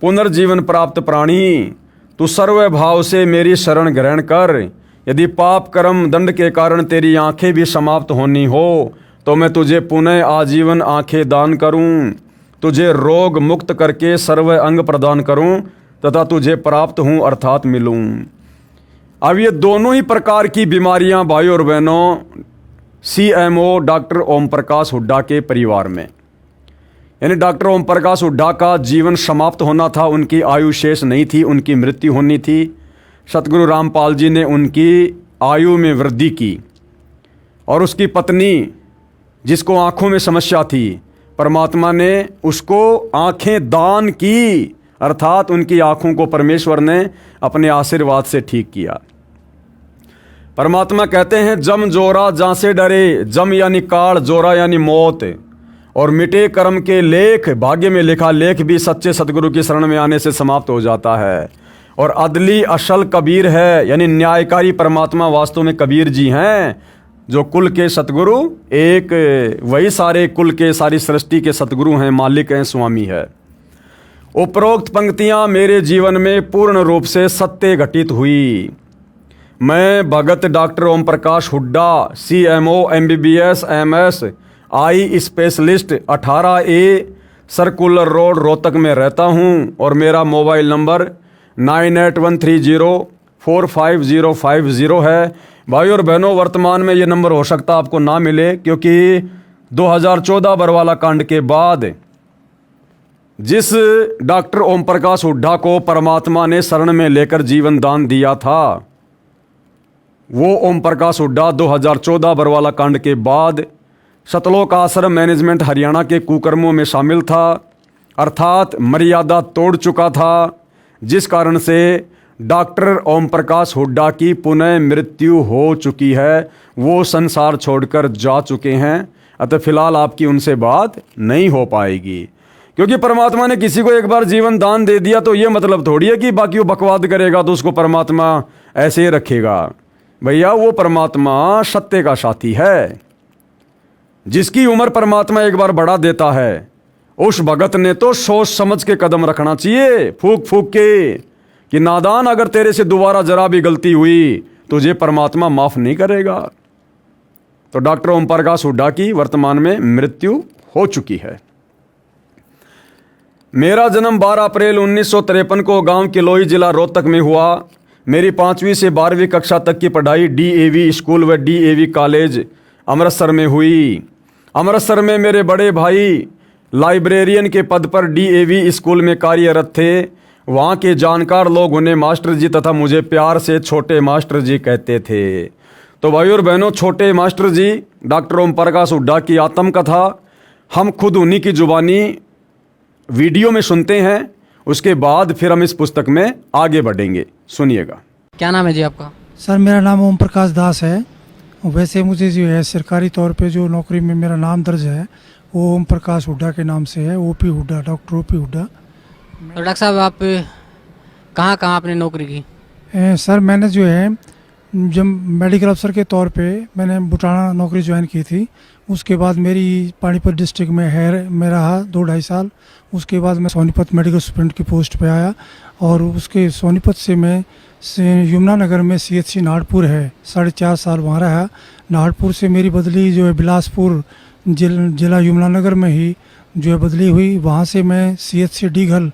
पुनर्जीवन प्राप्त प्राणी, तू सर्व भाव से मेरी शरण ग्रहण कर। यदि पाप कर्म दंड के कारण तेरी आंखें भी समाप्त होनी हो, तो मैं तुझे पुनः आजीवन आंखें दान करूं, तुझे रोग मुक्त करके सर्व अंग प्रदान करूं तथा तुझे प्राप्त हूं अर्थात मिलूं। अब ये दोनों ही प्रकार की बीमारियां भाई और बहनों CMO डॉक्टर ओम प्रकाश हुड्डा के परिवार में, यानी डॉक्टर ओम प्रकाश हुड्डा का जीवन समाप्त होना था, उनकी आयु शेष नहीं थी, उनकी मृत्यु होनी थी। सतगुरु रामपाल जी ने उनकी आयु में वृद्धि की और उसकी पत्नी जिसको आंखों में समस्या थी, परमात्मा ने उसको आंखें दान की, अर्थात उनकी आंखों को परमेश्वर ने अपने आशीर्वाद से ठीक किया। परमात्मा कहते हैं जम जोरा जहां से डरे, जम यानी काल, जोरा यानी मौत, और मिटे कर्म के लेख, भाग्य में लिखा लेख भी सच्चे सतगुरु की शरण में आने से समाप्त हो जाता है। और अदली असल कबीर है, यानी न्यायकारी परमात्मा वास्तव में कबीर जी हैं, जो कुल के सतगुरु एक, वही सारे कुल के, सारी सृष्टि के सतगुरु हैं, मालिक हैं, स्वामी है। उपरोक्त पंक्तियां मेरे जीवन में पूर्ण रूप से सत्य घटित हुई। मैं Bhagat doctor Om Prakash Hooda CMO MBBS MS eye specialist 18A circular road Rohtak में रहता हूं और मेरा मोबाइल नंबर 9813045050 है। भाई और बहनों, वर्तमान में ये नंबर हो सकता आपको ना मिले, क्योंकि 2014 बरवाला कांड के बाद जिस डॉक्टर ओम प्रकाश हुड्डा को परमात्मा ने शरण में लेकर जीवन दान दिया था, वो ओम प्रकाश हुड्डा 2014 बरवाला कांड के बाद सतलोक आश्रम मैनेजमेंट हरियाणा के कुकर्मों में शामिल था, अर्थात मर्यादा तोड़ चुका था, जिस कारण से डॉक्टर ओम प्रकाश हुड्डा की पुनः मृत्यु हो चुकी है। वो संसार छोड़कर जा चुके हैं, अतः फिलहाल आपकी उनसे बात नहीं हो पाएगी। क्योंकि परमात्मा ने किसी को एक बार जीवन दान दे दिया तो ये मतलब थोड़ी है कि बाकी वो बकवाद करेगा तो उसको परमात्मा ऐसे ही रखेगा। भैया, वो परमात्मा सत्य का साथी है। जिसकी उम्र परमात्मा एक बार बढ़ा देता है, उस भगत ने तो सोच समझ के कदम रखना चाहिए, फूक फूक के, कि नादान, अगर तेरे से दोबारा जरा भी गलती हुई तुझे परमात्मा माफ नहीं करेगा। तो डॉक्टर ओम प्रकाश हुड्डा की वर्तमान में मृत्यु हो चुकी है। मेरा जन्म 12 अप्रैल 1953 को गांव किलोई जिला रोहतक में हुआ। मेरी 5वीं से 12वीं कक्षा तक की पढ़ाई DAV स्कूल व DAV कॉलेज अमृतसर में हुई। अमृतसर में मेरे बड़े भाई लाइब्रेरियन के पद पर DAV स्कूल में कार्यरत थे। वहाँ के जानकार लोग उन्हें मास्टर जी तथा मुझे प्यार से छोटे मास्टर जी कहते थे। तो भाई और बहनों, छोटे मास्टर जी डॉक्टर ओम प्रकाश हुड्डा की आत्मकथा हम खुद उन्हीं की जुबानी वीडियो में सुनते हैं, उसके बाद फिर हम इस पुस्तक में आगे बढ़ेंगे। सुनिएगा। क्या नाम है जी आपका? सर, मेरा नाम ओम प्रकाश दास है। वैसे मुझे जो है सरकारी तौर पे जो नौकरी में मेरा नाम दर्ज है वो ओम प्रकाश हुड्डा के नाम से है, OP Hooda, doctor OP Hooda. तो डॉक्टर साहब, आप कहाँ कहाँ आपने नौकरी की? सर, मैंने जो है जब मेडिकल अफसर के तौर पे मैंने बुटाना नौकरी ज्वाइन की थी। उसके बाद मेरी पानीपत डिस्ट्रिक्ट में रहा 2-2.5 साल। उसके बाद मैं सोनीपत मेडिकल सुपरिटेंडेंट की पोस्ट पे आया और उसके सोनीपत से मैं यमुनानगर में CHC नाहरपुर है 4.5 साल वहाँ रहा। नाहरपुर से मेरी बदली जो है बिलासपुर जिला यमुनानगर में ही जो है बदली हुई। वहाँ से मैं CHC डीघल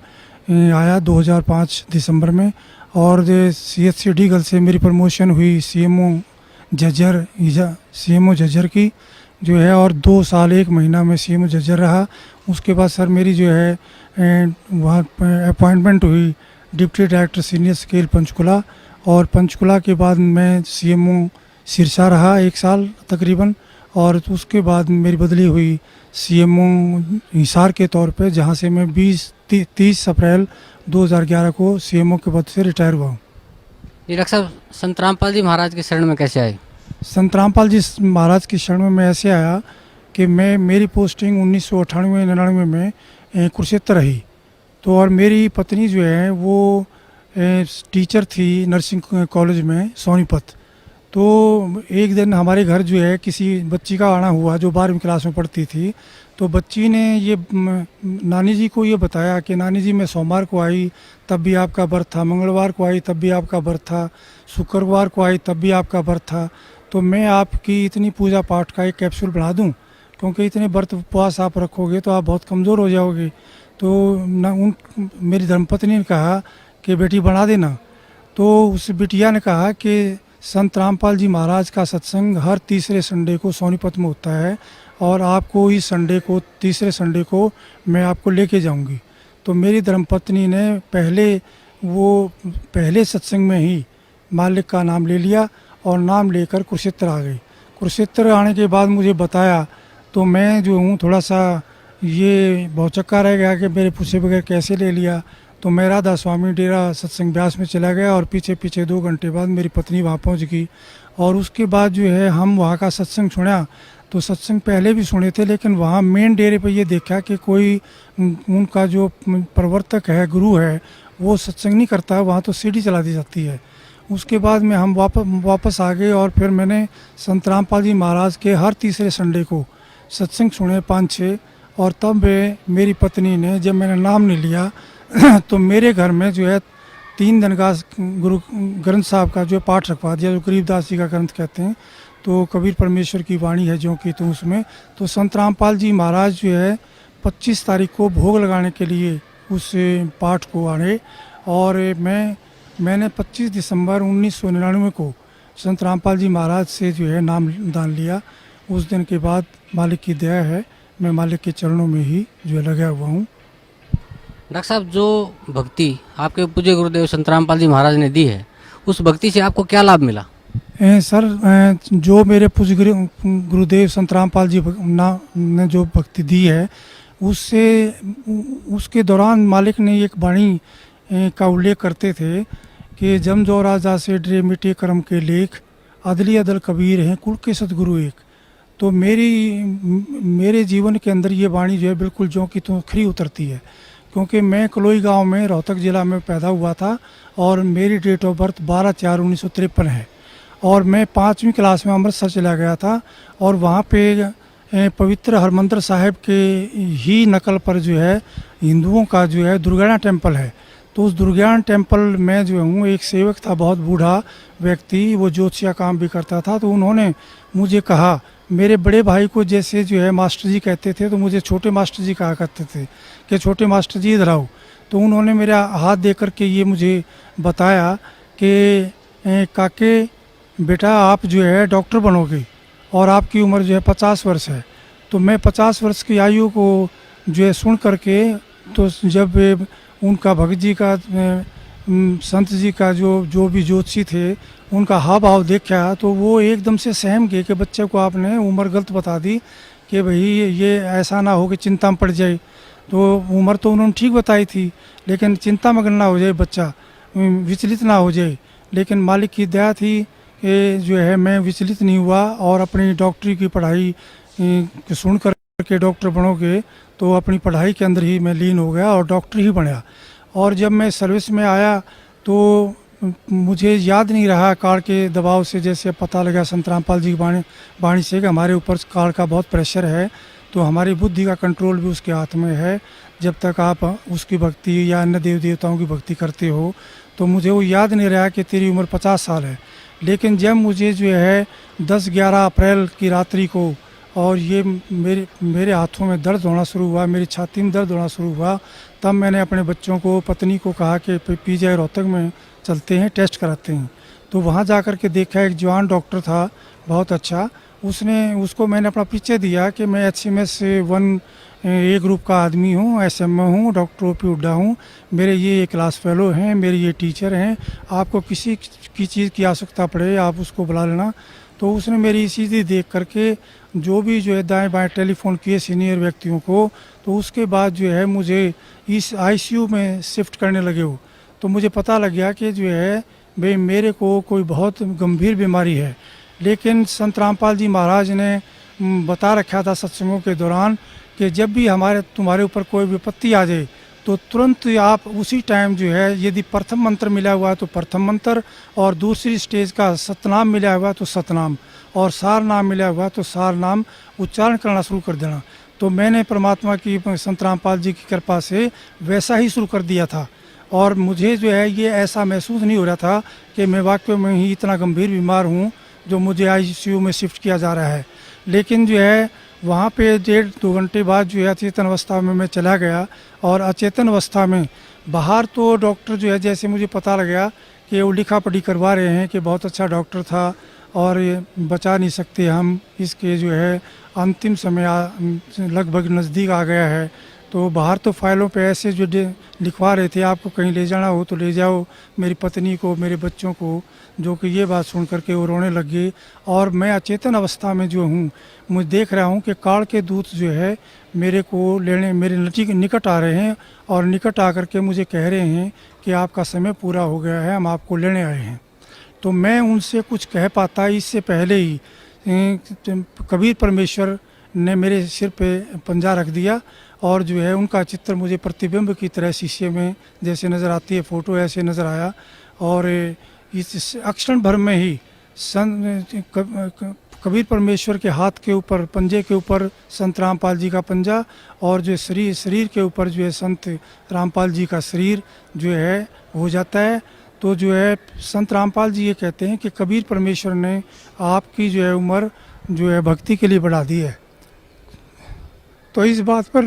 आया 2005 दिसंबर में और CHC डीगल से मेरी प्रमोशन हुई CMO झज्जर की जो है, और 2 साल 1 महीना में CMO झज्जर रहा। उसके बाद सर मेरी जो है वहाँ अपॉइंटमेंट हुई deputy director senior scale Panchkula, और पंचकुला के बाद मैं CMO सिरसा रहा 1 साल तकरीबन, और उसके बाद मेरी बदली हुई CMO हिसार के तौर पे, जहाँ से मैं 30 अप्रैल 2011 को CMO के पद से रिटायर हुआ हूँ। जी डॉक्टर साहब, संत रामपाल जी महाराज के शरण में कैसे आए? संत रामपाल जी महाराज की शरण में मैं ऐसे आया कि मेरी पोस्टिंग 1998-99 में कुरुक्षेत्र रही। तो और मेरी पत्नी जो है वो टीचर थी नर्सिंग कॉलेज में सोनीपत। तो एक दिन हमारे घर जो है किसी बच्ची का आना हुआ जो 12वीं क्लास में पढ़ती थी। तो बच्ची ने ये नानी जी को ये बताया कि नानी जी मैं सोमवार को आई तब भी आपका व्रत था, मंगलवार को आई तब भी आपका व्रत था, शुक्रवार को आई तब भी आपका व्रत था, तो मैं आपकी इतनी पूजा पाठ का एक कैप्सूल बना दूं, क्योंकि इतने व्रत उपवास आप रखोगे तो आप बहुत कमज़ोर हो जाओगे। तो मेरी धर्मपत्नी ने कहा कि बेटी बना देना। तो उस बिटिया ने कहा कि संत रामपाल जी महाराज का सत्संग हर तीसरे संडे को सोनीपत में होता है, और आपको इस संडे को, तीसरे संडे को मैं आपको लेके जाऊंगी। तो मेरी धर्मपत्नी ने पहले सत्संग में ही मालिक का नाम ले लिया और नाम लेकर कुरुक्षेत्र आ गई। कुरुक्षेत्र आने के बाद मुझे बताया तो मैं जो हूँ थोड़ा सा ये भौचक्का रह गया कि मेरे पूछे बगैर कैसे ले लिया। तो मैं राधा स्वामी डेरा सत्संग ब्यास में चला गया, और पीछे 2 घंटे बाद मेरी पत्नी वहाँ पहुँच गई। और उसके बाद जो है हम वहाँ का सत्संग सुना। तो सत्संग पहले भी सुने थे, लेकिन वहाँ मेन डेरे पे ये देखा कि कोई उनका जो प्रवर्तक है, गुरु है, वो सत्संग नहीं करता, वहाँ तो सीढ़ी चला दी जाती है। उसके बाद में हम वापस आ गए, और फिर मैंने संत रामपाल जी महाराज के हर तीसरे संडे को सत्संग सुने 5-6। और तब मेरी पत्नी ने, जब मैंने नाम नहीं लिया तो मेरे घर में जो है 3 दिन का गुरु ग्रंथ साहब का जो पाठ रखवा दिया, जो गरीबदास जी का ग्रंथ कहते हैं। तो कबीर परमेश्वर की वाणी है जो कि, तो उसमें तो संत रामपाल जी महाराज जो है 25 तारीख को भोग लगाने के लिए उस पाठ को आए, और मैंने 25 दिसंबर 1999 को संत रामपाल जी महाराज से जो है नाम दान लिया। उस दिन के बाद मालिक की दया है, मैं मालिक के चरणों में ही जो है लगा हुआ हूँ। डॉक्टर साहब, जो भक्ति आपके पूज्य गुरुदेव संत रामपाल जी महाराज ने दी है, उस भक्ति से आपको क्या लाभ मिला? सर जो मेरे पूज्य गुरुदेव संत रामपाल जी ने जो भक्ति दी है, उसके दौरान मालिक ने एक वाणी का उल्लेख करते थे कि जम जो राजा से डरे मिटे कर्म के लेख, अदली अदल कबीर हैं कुल के सतगुरु एक। तो मेरे जीवन के अंदर ये वाणी जो है बिल्कुल जो कि तो खरी उतरती है, क्योंकि मैं कलोई गांव में रोहतक ज़िला में पैदा हुआ था, और मेरी डेट ऑफ बर्थ 12/4/1953 है, और मैं 5वीं क्लास में अमृतसर चला गया था, और वहाँ पे पवित्र हरमंदिर साहिब के ही नकल पर जो है हिंदुओं का जो है दुर्गाना टेम्पल है। तो उस दुर्गाना टेम्पल में जो हूँ एक सेवक था, बहुत बूढ़ा व्यक्ति, वो ज्योतिषा काम भी करता था। तो उन्होंने मुझे कहा, मेरे बड़े भाई को जैसे जो है मास्टर जी कहते थे, तो मुझे छोटे मास्टर जी कहा करते थे कि छोटे मास्टर जी इधर आओ। तो उन्होंने मेरा हाथ दे कर के ये मुझे बताया कि काके बेटा आप जो है डॉक्टर बनोगे, और आपकी उम्र जो है 50 वर्ष है। तो मैं 50 वर्ष की आयु को जो है सुन करके, तो जब उनका भगत जी का संत जी का जो भी ज्योतिषी थे उनका हाव भाव देखा, तो वो एकदम से सहम गए कि बच्चे को आपने उम्र गलत बता दी, कि भाई ये ऐसा ना हो कि चिंता में पड़ जाए। तो उम्र तो उन्होंने ठीक बताई थी, लेकिन चिंता मगन ना हो जाए बच्चा, विचलित ना हो जाए। लेकिन मालिक की दया थी कि जो है मैं विचलित नहीं हुआ, और अपनी डॉक्टरी की पढ़ाई सुन कर के डॉक्टर बनोगे, तो अपनी पढ़ाई के अंदर ही मैं लीन हो गया और डॉक्टर ही बना। और जब मैं सर्विस में आया तो मुझे याद नहीं रहा, कार्ड के दबाव से जैसे पता लगा संत रामपाल जी की वाणी से कि हमारे ऊपर कार्ड का बहुत प्रेशर है, तो हमारी बुद्धि का कंट्रोल भी उसके हाथ में है। जब तक आप उसकी भक्ति या अन्य देव देवताओं की भक्ति करते हो, तो मुझे वो याद नहीं रहा कि तेरी उम्र 50 साल है। लेकिन जब मुझे जो है 10-11 अप्रैल की रात्रि को, और ये मेरे हाथों में दर्द होना शुरू हुआ, मेरी छाती में दर्द होना शुरू हुआ, तब मैंने अपने बच्चों को, पत्नी को कहा कि PGI रोहतक में चलते हैं, टेस्ट कराते हैं। तो वहाँ जा कर के देखा, एक जवान डॉक्टर था बहुत अच्छा, उसको मैंने अपना परिचय दिया कि मैं HMS 1 ए ग्रुप का आदमी हूँ, SMA हूँ, डॉक्टर OP हुड्डा हूँ, मेरे ये क्लास फेलो हैं, मेरे ये टीचर हैं, आपको किसी की चीज़ की आवश्यकता पड़े आप उसको बुला लेना। तो उसने मेरी स्थिति देख करके जो भी जो है दाएं बाएं टेलीफोन किए सीनियर व्यक्तियों को, तो उसके बाद जो है मुझे इस ICU में शिफ्ट करने लगे हो। तो मुझे पता लग गया कि जो है भाई मेरे को कोई बहुत गंभीर बीमारी है। लेकिन संत रामपाल जी महाराज ने बता रखा था सत्संगों के दौरान कि जब भी तुम्हारे ऊपर कोई विपत्ति आ जाए तो तुरंत आप उसी टाइम जो है, यदि प्रथम मंत्र मिला हुआ है तो प्रथम मंत्र, और दूसरी स्टेज का सतनाम मिला हुआ है तो सतनाम, और सार नाम मिला हुआ है तो सार नाम उच्चारण करना शुरू कर देना। तो मैंने परमात्मा की, संत रामपाल जी की कृपा से वैसा ही शुरू कर दिया था। और मुझे जो है ये ऐसा महसूस नहीं हो रहा था कि मैं वाकई में ही इतना गंभीर बीमार हूँ जो मुझे ICU में शिफ्ट किया जा रहा है। लेकिन जो है वहाँ पे 1.5-2 घंटे बाद जो है अचेतन अवस्था में मैं चला गया, और अचेतन अवस्था में बाहर तो डॉक्टर जो है, जैसे मुझे पता लग गया कि वो लिखा पढ़ी करवा रहे हैं कि बहुत अच्छा डॉक्टर था और ये बचा नहीं सकते हम, इसके जो है अंतिम समय लगभग नज़दीक आ गया है। तो बाहर तो फाइलों पे ऐसे जो लिखवा रहे थे, आपको कहीं ले जाना हो तो ले जाओ मेरी पत्नी को, मेरे बच्चों को, जो कि ये बात सुन करके वो रोने लग गए। और मैं अचेतन अवस्था में जो हूँ, मैं देख रहा हूँ कि काल के दूत जो है मेरे को लेने मेरे निकट आ रहे हैं, और निकट आकर के मुझे कह रहे हैं कि आपका समय पूरा हो गया है, हम आपको लेने आए हैं। तो मैं उनसे कुछ कह पाता इससे पहले ही कबीर परमेश्वर ने मेरे सिर पे पंजा रख दिया, और जो है उनका चित्र मुझे प्रतिबिंब की तरह शीशे में जैसे नज़र आती है फ़ोटो, ऐसे नज़र आया। और इस क्षण भर में ही कबीर परमेश्वर के हाथ के ऊपर, पंजे के ऊपर संत रामपाल जी का पंजा, और जो शरीर के ऊपर जो है संत रामपाल जी का शरीर जो है हो जाता है। तो जो है संत रामपाल जी ये कहते हैं कि कबीर परमेश्वर ने आपकी जो है उम्र जो है भक्ति के लिए बढ़ा दी है। तो इस बात पर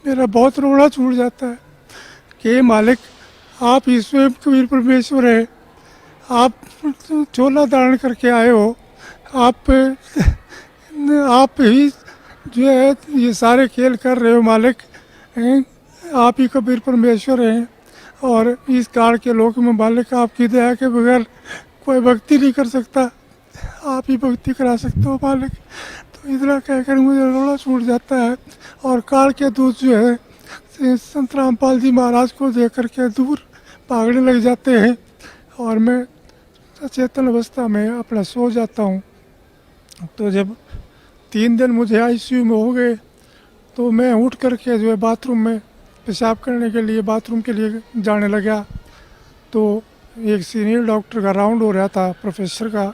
मेरा बहुत रोना छूट जाता है कि मालिक, आप ही स्वयं कबीर परमेश्वर है, आप चोला धारण करके आए हो, आप ही जो है ये सारे खेल कर रहे हो मालिक, आप ही कबीर परमेश्वर हैं। और इस काल के लोक में मालिक आपकी दया के बगैर कोई भक्ति नहीं कर सकता, आप ही भक्ति करा सकते हो मालिक। तो इतना कहकर मुझे रोना छूट जाता है। और काल के दूत जो है संत रामपाल जी महाराज को देख करके दूर भागने लग जाते हैं, और मैं अचेतन अवस्था में अपना सो जाता हूँ। तो जब 3 दिन मुझे ICU में हो गए, तो मैं उठ करके जो है बाथरूम में पेशाब करने के लिए, बाथरूम के लिए जाने लगा। तो एक सीनियर डॉक्टर का राउंड हो रहा था, प्रोफेसर का,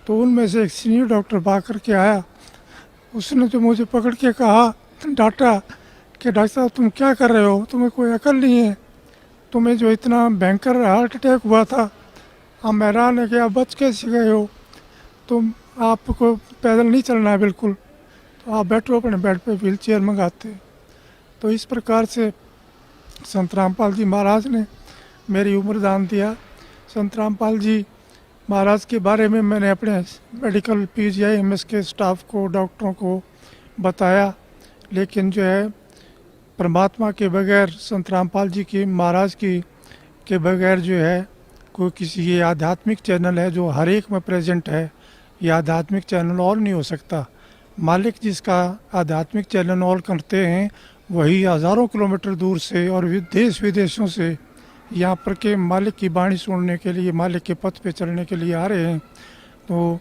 तो उनमें से एक सीनियर डॉक्टर भाग करके आया। उसने तो मुझे पकड़ के कहा, डांटा कि डॉक्टर साहब तुम क्या कर रहे हो, तुम्हें कोई अकल नहीं है, तुम्हें जो इतना भयंकर हार्ट अटैक हुआ था, हम हैरान है कि आप बच कैसे गए हो, तुम आपको पैदल नहीं चलना है बिल्कुल, तो आप बैठो अपने बेड पे, व्हील चेयर मंगाते। तो इस प्रकार से संत रामपाल जी महाराज ने मेरी उम्र दान दिया। संत रामपाल जी महाराज के बारे में मैंने अपने मेडिकल PGI MS के स्टाफ को, डॉक्टरों को बताया, लेकिन जो है परमात्मा के बगैर, संत रामपाल जी की महाराज की के बगैर जो है कोई किसी, ये आध्यात्मिक चैनल है जो हर एक में प्रेजेंट है, ये आध्यात्मिक चैनल और नहीं हो सकता। मालिक जिसका आध्यात्मिक चैनल और करते हैं, वही हज़ारों किलोमीटर दूर से और देश विदेशों से यहाँ पर के मालिक की वाणी सुनने के लिए, मालिक के पथ पे चलने के लिए आ रहे हैं। तो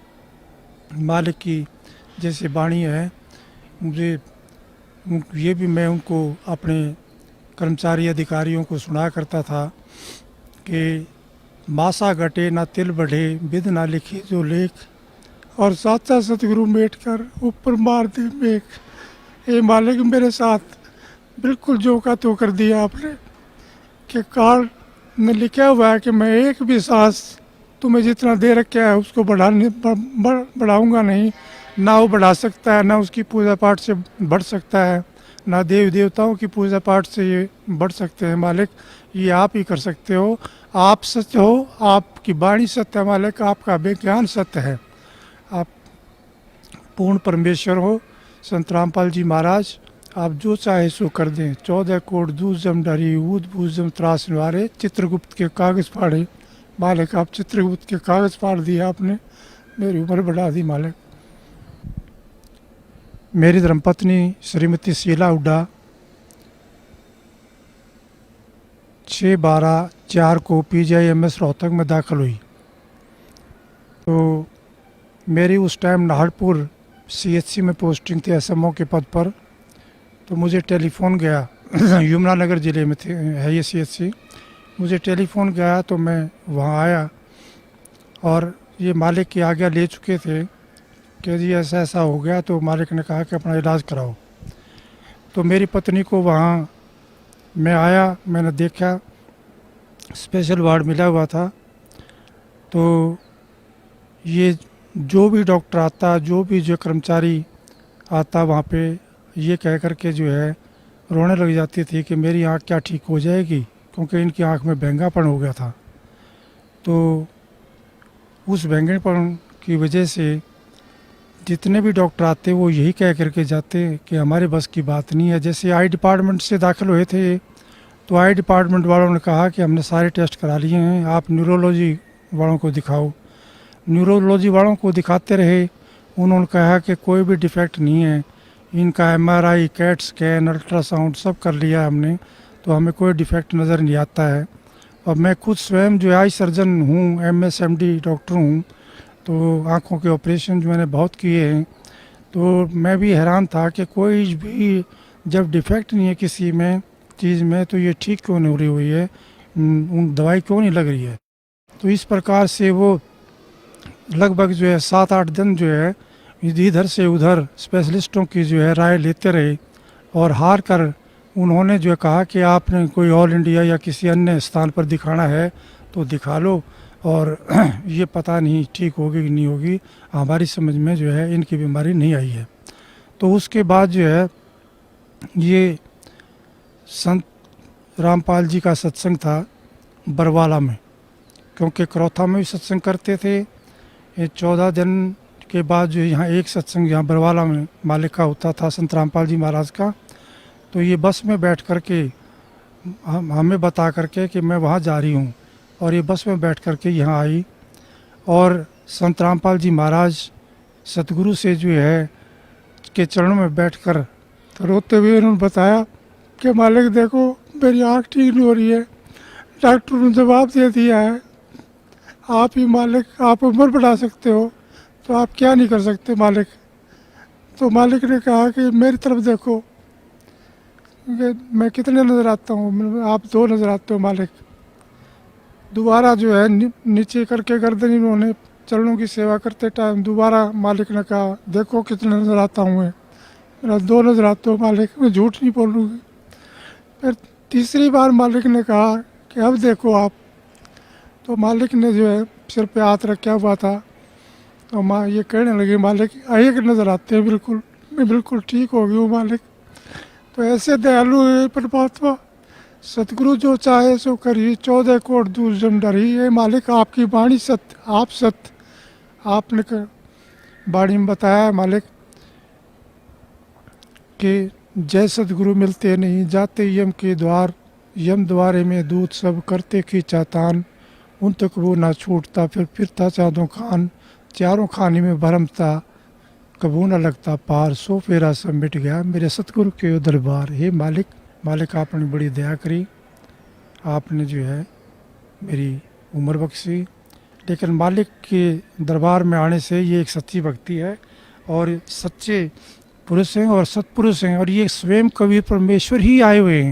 मालिक की जैसे वाणी है, मुझे ये भी मैं उनको, अपने कर्मचारी अधिकारियों को सुना करता था कि मासा घटे ना तिल बढ़े, विद ना लिखे जो लेख, और साचा सतगुरु मेट कर ऊपर मार दे मेघ। ये मालिक मेरे साथ बिल्कुल जो का तो कर दिया आपने, कि काल में लिखा हुआ है कि मैं एक भी सांस तुम्हें जितना दे रखा है उसको बढ़ाऊंगा नहीं, ना वो बढ़ा सकता है, ना उसकी पूजा पाठ से बढ़ सकता है, ना देव देवताओं की पूजा पाठ से ये बढ़ सकते हैं मालिक, ये आप ही कर सकते हो। आप सत्य हो, आपकी वाणी सत्य है मालिक, आपका विज्ञान सत्य है, आप पूर्ण परमेश्वर हो। संत रामपाल जी महाराज, आप जो चाहे सो कर दें। 14 कोट दूजम डरी ऊद बूजम त्रास निवारे, चित्रगुप्त के कागज़ फाड़े मालिक, आप चित्रगुप्त के कागज़ फाड़ दिए आपने, मेरी उम्र बढ़ा दी मालिक। मेरी धर्मपत्नी श्रीमती शीला हुड्डा 6/12/4 को PGIMS रोहतक में दाखिल हुई। तो मेरी उस टाइम नाहरपुर CHC में पोस्टिंग थी SMO के पद पर। तो मुझे टेलीफोन गया यमुनानगर ज़िले में थे है ये CHC। मुझे टेलीफोन गया तो मैं वहाँ आया और ये मालिक की आज्ञा ले चुके थे कि जी ऐसा ऐसा हो गया। तो मालिक ने कहा कि अपना इलाज कराओ। तो मेरी पत्नी को वहाँ मैं आया, मैंने देखा स्पेशल वार्ड मिला हुआ था। तो ये जो भी डॉक्टर आता, जो भी जो कर्मचारी आता वहाँ पे, ये कह कर के जो है रोने लग जाती थी कि मेरी आँख क्या ठीक हो जाएगी, क्योंकि इनकी आँख में बैंगापन हो गया था। तो उस बैंगनपन की वजह से जितने भी डॉक्टर आते वो यही कह करके जाते कि हमारे बस की बात नहीं है। जैसे आई डिपार्टमेंट से दाखिल हुए थे तो आई डिपार्टमेंट वालों ने कहा कि हमने सारे टेस्ट करा लिए हैं, आप न्यूरोलॉजी वालों को दिखाओ। न्यूरोलॉजी वालों को दिखाते रहे, उन्होंने कहा कि कोई भी डिफेक्ट नहीं है, इनका MRI, कैट स्कैन, अल्ट्रासाउंड सब कर लिया हमने, तो हमें कोई डिफेक्ट नज़र नहीं आता है। और मैं खुद स्वयं जो आई सर्जन हूँ, MS MD डॉक्टर हूँ, तो आँखों के ऑपरेशन जो मैंने बहुत किए हैं। तो मैं भी हैरान था कि कोई भी जब डिफेक्ट नहीं है किसी में चीज़ में, तो ये ठीक क्यों नहीं हो रही हुई है, उन दवाई क्यों नहीं लग रही है। तो इस प्रकार से वो लगभग जो है 7-8 दिन जो है इधर से उधर स्पेशलिस्टों की जो है राय लेते रहे और हार कर उन्होंने जो कहा कि आपने कोई ऑल इंडिया या किसी अन्य स्थान पर दिखाना है तो दिखा लो, और ये पता नहीं ठीक होगी कि नहीं होगी, हमारी समझ में जो है इनकी बीमारी नहीं आई है। तो उसके बाद जो है ये संत रामपाल जी का सत्संग था बरवाला में, क्योंकि करौथा में भी सत्संग करते थे। ये 14 दिन के बाद जो यहाँ एक सत्संग यहाँ बरवाला में मालिक का होता था, संत रामपाल जी महाराज का। तो ये बस में बैठ कर के हमें बता करके कि मैं वहाँ जा रही हूँ, और ये बस में बैठ कर के यहाँ आई। और संत रामपाल जी महाराज सतगुरु से जो है के चरणों में बैठकर तो रोते हुए उन्होंने बताया कि मालिक देखो मेरी आँख ठीक नहीं हो रही है, डॉक्टर ने जवाब दे दिया है, आप ही मालिक, आप उम्र बढ़ा सकते हो तो आप क्या नहीं कर सकते मालिक। तो मालिक ने कहा कि मेरी तरफ देखो कि मैं कितने नज़र आता हूँ, आप 2 नज़र आते हो मालिक। दोबारा जो है नीचे करके गर्दन इन्होंने चरणों की सेवा करते टाइम दोबारा मालिक ने कहा देखो कितने नज़र आता हूँ मैं, मेरा 2 नज़र आते हो मालिक, मैं झूठ नहीं बोलूँगी। फिर तीसरी बार मालिक ने कहा कि अब देखो आप। तो मालिक ने जो है सिर पे हाथ रखा हुआ था, तो माँ ये कहने लगी मालिक एक नज़र आते हैं बिल्कुल, मैं बिल्कुल ठीक हो गई हूँ मालिक। तो ऐसे दयालु है परमात्मा, सतगुरु जो चाहे सो करिए, 14 कोट दूर जम डरी। ये मालिक आपकी वाणी सत्य, आप सत्य, आपने वाणी में बताया मालिक कि जय सतगुरु मिलते नहीं जाते यम के द्वार, यम द्वारे में दूत सब करते खींचा तान, उन तक वो ना छूटता फिर फिरता चाँदों खान, चारों खाने में भरम था कबू न लगता पार, सो फेरा सब मिट गया मेरे सतगुरु के दरबार। हे मालिक, मालिक आपने बड़ी दया करी, आपने जो है मेरी उम्र बख्शी। लेकिन मालिक के दरबार में आने से ये एक सच्ची भक्ति है, और सच्चे पुरुष हैं और सत्पुरुष हैं, और ये स्वयं कबीर परमेश्वर ही आए हुए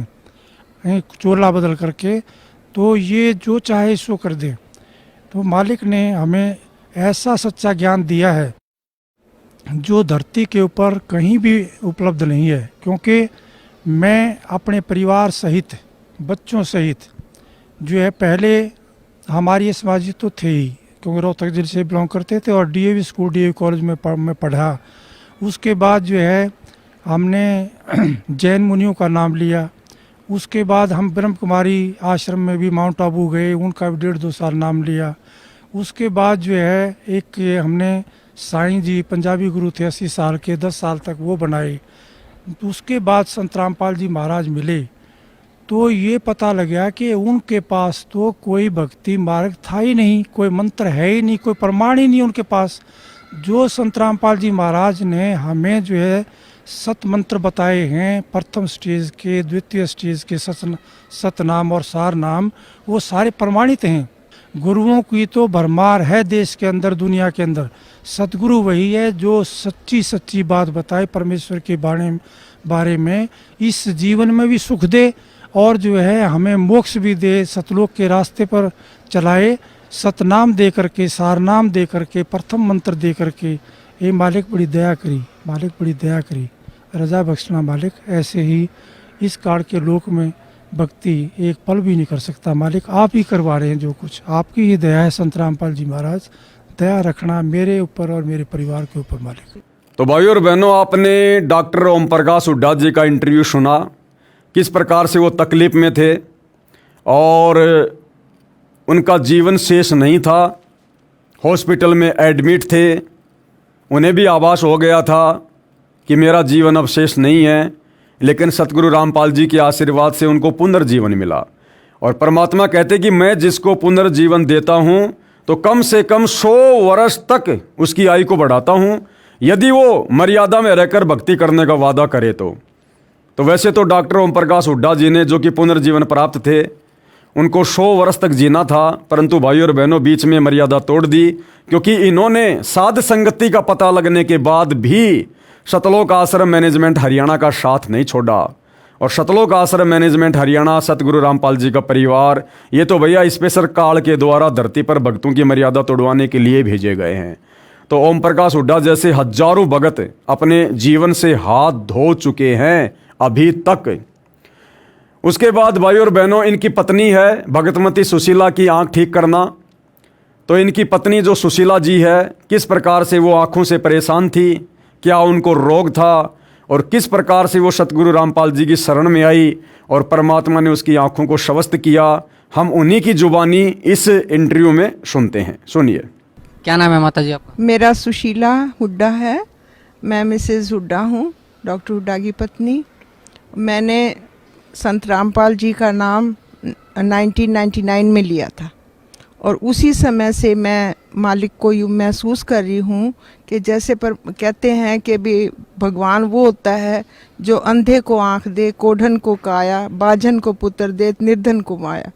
हैं चोला बदल करके। तो ये जो चाहे सो कर दे। तो मालिक ने हमें ऐसा सच्चा ज्ञान दिया है जो धरती के ऊपर कहीं भी उपलब्ध नहीं है। क्योंकि मैं अपने परिवार सहित, बच्चों सहित जो है, पहले हमारी समाजी तो थे ही, क्योंकि रोहतक जिले से बिलोंग करते थे और DAV स्कूल DAV कॉलेज में मैं पढ़ा। उसके बाद जो है हमने जैन मुनियों का नाम लिया। उसके बाद हम ब्रह्म कुमारी आश्रम में भी माउंट आबू गए, उनका भी 1.5-2 साल नाम लिया। उसके बाद जो है एक ये हमने साईं जी पंजाबी गुरु थे 80 साल के, 10 साल तक वो बनाए। उसके बाद संत रामपाल जी महाराज मिले तो ये पता लगा कि उनके पास तो कोई भक्ति मार्ग था ही नहीं, कोई मंत्र है ही नहीं, कोई प्रमाण ही नहीं उनके पास। जो संत रामपाल जी महाराज ने हमें जो है सत मंत्र बताए हैं, प्रथम स्टेज के, द्वितीय स्टेज के सतनाम और सार नाम, वो सारे प्रमाणित हैं। गुरुओं की तो भरमार है देश के अंदर, दुनिया के अंदर। सतगुरु वही है जो सच्ची सच्ची बात बताए परमेश्वर के बारे में, इस जीवन में भी सुख दे और जो है हमें मोक्ष भी दे, सतलोक के रास्ते पर चलाए। सतनाम दे करके, सारनाम दे करके, प्रथम मंत्र दे करके, ये मालिक बड़ी दया करी, मालिक बड़ी दया करी, रजा बख्शना मालिक। ऐसे ही इस काल के लोक में भक्ति एक पल भी नहीं कर सकता मालिक, आप ही करवा रहे हैं जो कुछ, आपकी ही दया है संत रामपाल जी महाराज। दया रखना मेरे ऊपर और मेरे परिवार के ऊपर मालिक। तो भाइयों और बहनों, आपने डॉक्टर ओम प्रकाश हुड्डा जी का इंटरव्यू सुना, किस प्रकार से वो तकलीफ में थे और उनका जीवन शेष नहीं था, हॉस्पिटल में एडमिट थे। उन्हें भी आभास हो गया था कि मेरा जीवन अब शेष नहीं है, लेकिन सतगुरु रामपाल जी के आशीर्वाद से उनको पुनर्जीवन मिला। और परमात्मा कहते कि मैं जिसको पुनर्जीवन देता हूँ तो कम से कम 100 वर्ष तक उसकी आयु को बढ़ाता हूँ, यदि वो मर्यादा में रहकर भक्ति करने का वादा करे तो वैसे तो डॉक्टर ओम प्रकाश हुड्डा जी ने, जो कि पुनर्जीवन प्राप्त थे, उनको 100 वर्ष तक जीना था, परंतु भाइयों और बहनों बीच में मर्यादा तोड़ दी, क्योंकि इन्होंने साध संगति का पता लगने के बाद भी सतलोक आश्रम मैनेजमेंट हरियाणा का साथ नहीं छोड़ा। और सतलोक आश्रम मैनेजमेंट हरियाणा, सतगुरु रामपाल जी का परिवार, ये तो भैया स्पेशल काल के द्वारा धरती पर भक्तों की मर्यादा तोड़वाने के लिए भेजे गए हैं। तो ओम प्रकाश हुड्डा जैसे हजारों भगत अपने जीवन से हाथ धो चुके हैं अभी तक। उसके बाद भाइयों और बहनों, इनकी पत्नी है भगतमती सुशीला की आंख ठीक करना। तो इनकी पत्नी जो सुशीला जी है, किस प्रकार से वो आंखों से परेशान थी, क्या उनको रोग था और किस प्रकार से वो सतगुरु रामपाल जी की शरण में आई और परमात्मा ने उसकी आंखों को स्वस्थ किया, हम उन्हीं की जुबानी इस इंटरव्यू में सुनते हैं। सुनिए। क्या नाम है माता जी आपका? मेरा सुशीला हुड्डा है, मैं मिसेज़ हुड्डा हूँ, डॉक्टर हुड्डा की पत्नी। मैंने संत रामपाल जी का नाम 1999 में लिया था और उसी समय से मैं मालिक को यूँ महसूस कर रही हूँ कि जैसे पर कहते हैं कि भी भगवान वो होता है जो अंधे को आँख दे, कोढ़न को काया, बाझन को पुत्र दे, निर्धन को माया।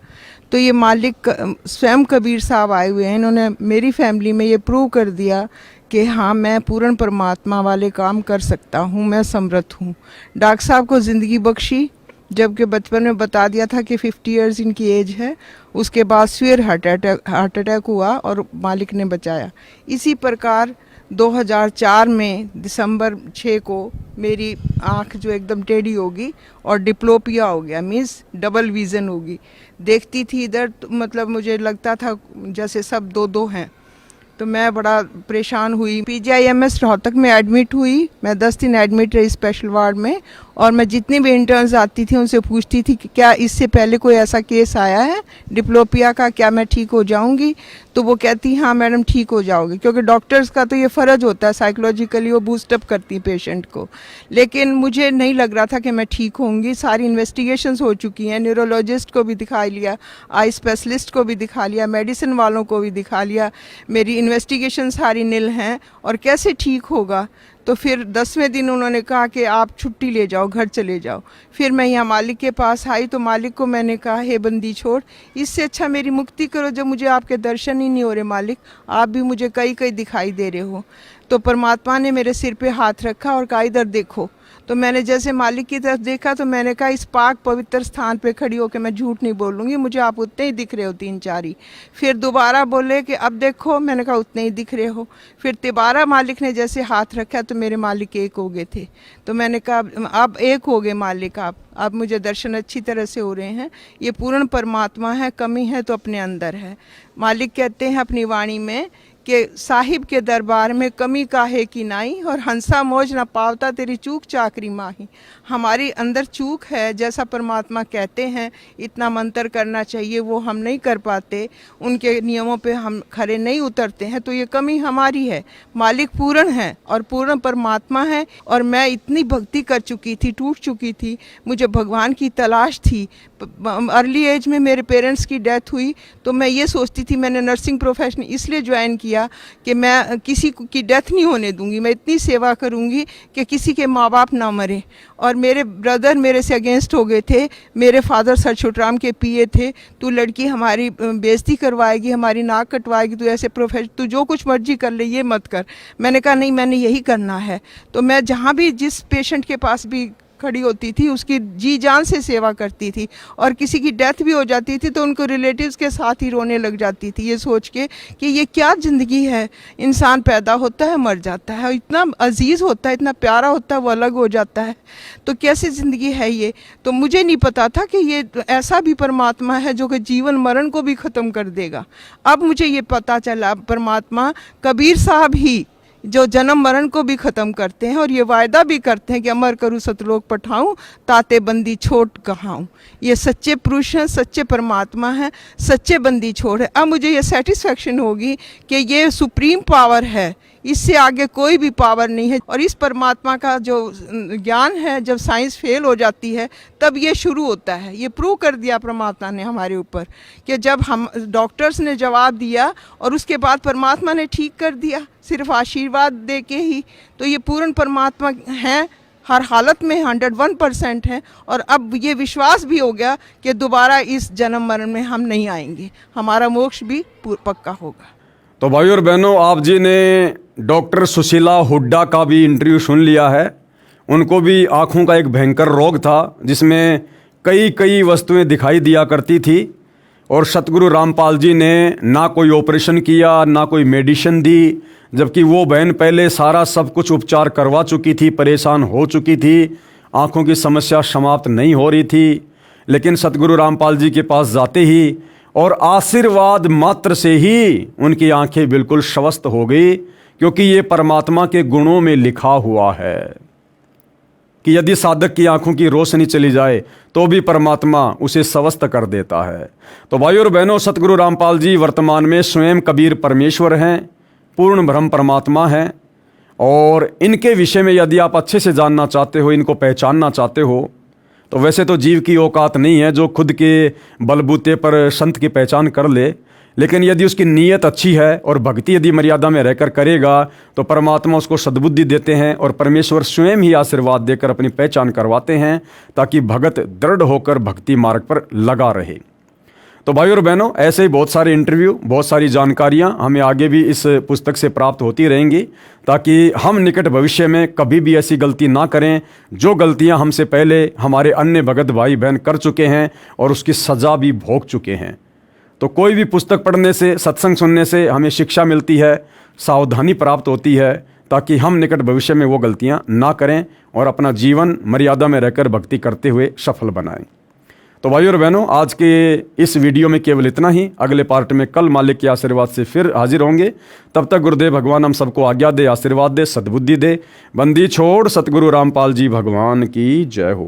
तो ये मालिक स्वयं कबीर साहब आए हुए हैं, इन्होंने मेरी फैमिली में ये प्रूव कर दिया कि हाँ, मैं पूर्ण परमात्मा वाले काम कर सकता हूँ, मैं समर्थ हूँ। डॉक्टर साहब को ज़िंदगी बख्शी, जबकि बचपन में बता दिया था कि 50 इयर्स इनकी एज है। उसके बाद सिवियर हार्ट अटैक हुआ और मालिक ने बचाया। इसी प्रकार 2004 में दिसंबर 6 को मेरी आँख जो एकदम टेढ़ी होगी और डिप्लोपिया हो गया, मीन्स डबल विज़न होगी। देखती थी इधर तो मतलब मुझे लगता था जैसे सब दो दो हैं। तो मैं बड़ा परेशान हुई। PGIMS रोहतक में एडमिट हुई। मैं 10 दिन एडमिट रही स्पेशल वार्ड में और मैं जितनी भी इंटर्न्स आती थी उनसे पूछती थी कि क्या इससे पहले कोई ऐसा केस आया है डिप्लोपिया का, क्या मैं ठीक हो जाऊंगी? तो वो कहती हाँ मैडम ठीक हो जाओगे, क्योंकि डॉक्टर्स का तो ये फ़र्ज होता है, साइकोलॉजिकली वो बूस्टअप करती पेशेंट को। लेकिन मुझे नहीं लग रहा था कि मैं ठीक होंगी। सारी इन्वेस्टिगेशंस हो चुकी हैं, न्यूरोलॉजिस्ट को भी दिखा लिया, आई स्पेशलिस्ट को भी दिखा लिया, मेडिसिन वालों को भी दिखा लिया, मेरी इन्वेस्टिगेशन सारी निल हैं और कैसे ठीक होगा। तो फिर 10वें दिन उन्होंने कहा कि आप छुट्टी ले जाओ, घर चले जाओ। फिर मैं यहाँ मालिक के पास आई तो मालिक को मैंने कहा हे बंदी छोड़, इससे अच्छा मेरी मुक्ति करो जब मुझे आपके दर्शन ही नहीं हो रहे मालिक, आप भी मुझे कई कई दिखाई दे रहे हो। तो परमात्मा ने मेरे सिर पे हाथ रखा और कहा इधर देखो। तो मैंने जैसे मालिक की तरफ देखा तो मैंने कहा इस पाक पवित्र स्थान पे खड़ी होकर मैं झूठ नहीं बोलूँगी, मुझे आप उतने ही दिख रहे हो 3-4 ही। फिर दोबारा बोले कि अब देखो, मैंने कहा उतने ही दिख रहे हो। फिर दोबारा मालिक ने जैसे हाथ रखा तो मेरे मालिक एक हो गए थे। तो मैंने कहा अब एक हो गए मालिक आप, अब मुझे दर्शन अच्छी तरह से हो रहे हैं। ये पूर्ण परमात्मा है, कमी है तो अपने अंदर है। मालिक कहते हैं अपनी वाणी में कि साहिब के दरबार में कमी काहे की नाई, और हंसा मौज ना पावता तेरी चूक चाकरी माही। हमारी अंदर चूक है, जैसा परमात्मा कहते हैं इतना मंत्र करना चाहिए वो हम नहीं कर पाते, उनके नियमों पे हम खरे नहीं उतरते हैं, तो ये कमी हमारी है। मालिक पूर्ण है और पूर्ण परमात्मा है, और मैं इतनी भक्ति कर चुकी थी, टूट चुकी थी, मुझे भगवान की तलाश थी। अर्ली एज में मेरे पेरेंट्स की डेथ हुई तो मैं ये सोचती थी, मैंने नर्सिंग प्रोफेशन इसलिए ज्वाइन किया कि मैं किसी की डेथ नहीं होने दूंगी, मैं इतनी सेवा करूंगी कि किसी के माँ बाप ना मरे। और मेरे ब्रदर मेरे से अगेंस्ट हो गए थे, मेरे फादर सर छोटराम के पीए थे, तू लड़की हमारी बेइज्जती करवाएगी, हमारी नाक कटवाएगी, तू ऐसे प्रोफेशन, तू जो कुछ मर्जी कर ले, ये मत कर। मैंने कहा नहीं, मैंने यही करना है। तो मैं जहाँ भी जिस पेशेंट के पास भी खड़ी होती थी उसकी जी जान से सेवा करती थी, और किसी की डेथ भी हो जाती थी तो उनको रिलेटिव्स के साथ ही रोने लग जाती थी, ये सोच के कि ये क्या ज़िंदगी है, इंसान पैदा होता है मर जाता है, इतना अजीज़ होता है, इतना प्यारा होता है, वो अलग हो जाता है, तो कैसी ज़िंदगी है ये। तो मुझे नहीं पता था कि ये ऐसा भी परमात्मा है जो कि जीवन मरण को भी ख़त्म कर देगा। अब मुझे ये पता चला, परमात्मा कबीर साहब ही जो जन्म मरण को भी ख़त्म करते हैं, और ये वायदा भी करते हैं कि अमर करूँ सतलोक पठाऊँ, ताते बंदी छोड़ कहाऊँ। ये सच्चे पुरुष हैं, सच्चे परमात्मा हैं, सच्चे बंदी छोड़ है। अब मुझे ये सेटिस्फेक्शन होगी कि ये सुप्रीम पावर है, इससे आगे कोई भी पावर नहीं है। और इस परमात्मा का जो ज्ञान है, जब साइंस फेल हो जाती है तब ये शुरू होता है। ये प्रूव कर दिया परमात्मा ने हमारे ऊपर कि जब हम डॉक्टर्स ने जवाब दिया और उसके बाद परमात्मा ने ठीक कर दिया, सिर्फ आशीर्वाद दे के ही। तो ये पूर्ण परमात्मा हैं, हर हालत में 101% है। और अब ये विश्वास भी हो गया कि दोबारा इस जन्म मरण में हम नहीं आएंगे, हमारा मोक्ष भी पक्का होगा। तो भाई और बहनों, आप जी ने डॉक्टर सुशीला हुड्डा का भी इंटरव्यू सुन लिया है। उनको भी आँखों का एक भयंकर रोग था जिसमें कई वस्तुएं दिखाई दिया करती थी, और सतगुरु रामपाल जी ने ना कोई ऑपरेशन किया, ना कोई मेडिसिन दी, जबकि वो बहन पहले सारा सब कुछ उपचार करवा चुकी थी, परेशान हो चुकी थी, आँखों की समस्या समाप्त नहीं हो रही थी। लेकिन सतगुरु रामपाल जी के पास जाते ही और आशीर्वाद मात्र से ही उनकी आंखें बिल्कुल स्वस्थ हो गई, क्योंकि ये परमात्मा के गुणों में लिखा हुआ है कि यदि साधक की आंखों की रोशनी चली जाए तो भी परमात्मा उसे स्वस्थ कर देता है। तो भाइयों और बहनों, सतगुरु रामपाल जी वर्तमान में स्वयं कबीर परमेश्वर हैं, पूर्ण ब्रह्म परमात्मा हैं, और इनके विषय में यदि आप अच्छे से जानना चाहते हो, इनको पहचानना चाहते हो, तो वैसे तो जीव की औकात नहीं है जो खुद के बलबूते पर संत की पहचान कर ले, लेकिन यदि उसकी नीयत अच्छी है और भक्ति यदि मर्यादा में रहकर करेगा तो परमात्मा उसको सद्बुद्धि देते हैं, और परमेश्वर स्वयं ही आशीर्वाद देकर अपनी पहचान करवाते हैं ताकि भगत दृढ़ होकर भक्ति मार्ग पर लगा रहे। तो भाई और बहनों, ऐसे ही बहुत सारे इंटरव्यू, बहुत सारी जानकारियां हमें आगे भी इस पुस्तक से प्राप्त होती रहेंगी, ताकि हम निकट भविष्य में कभी भी ऐसी गलती ना करें जो गलतियां हमसे पहले हमारे अन्य भगत भाई बहन कर चुके हैं और उसकी सज़ा भी भोग चुके हैं। तो कोई भी पुस्तक पढ़ने से, सत्संग सुनने से हमें शिक्षा मिलती है, सावधानी प्राप्त होती है, ताकि हम निकट भविष्य में वो गलतियां ना करें और अपना जीवन मर्यादा में रहकर भक्ति करते हुए सफल बनाएं। तो भाइयों और बहनों, आज के इस वीडियो में केवल इतना ही। अगले पार्ट में कल मालिक के आशीर्वाद से फिर हाजिर होंगे। तब तक गुरुदेव भगवान हम सबको आज्ञा दे, आशीर्वाद दे, सद्बुद्धि दे। बंदी छोड़ सतगुरु रामपाल जी भगवान की जय हो।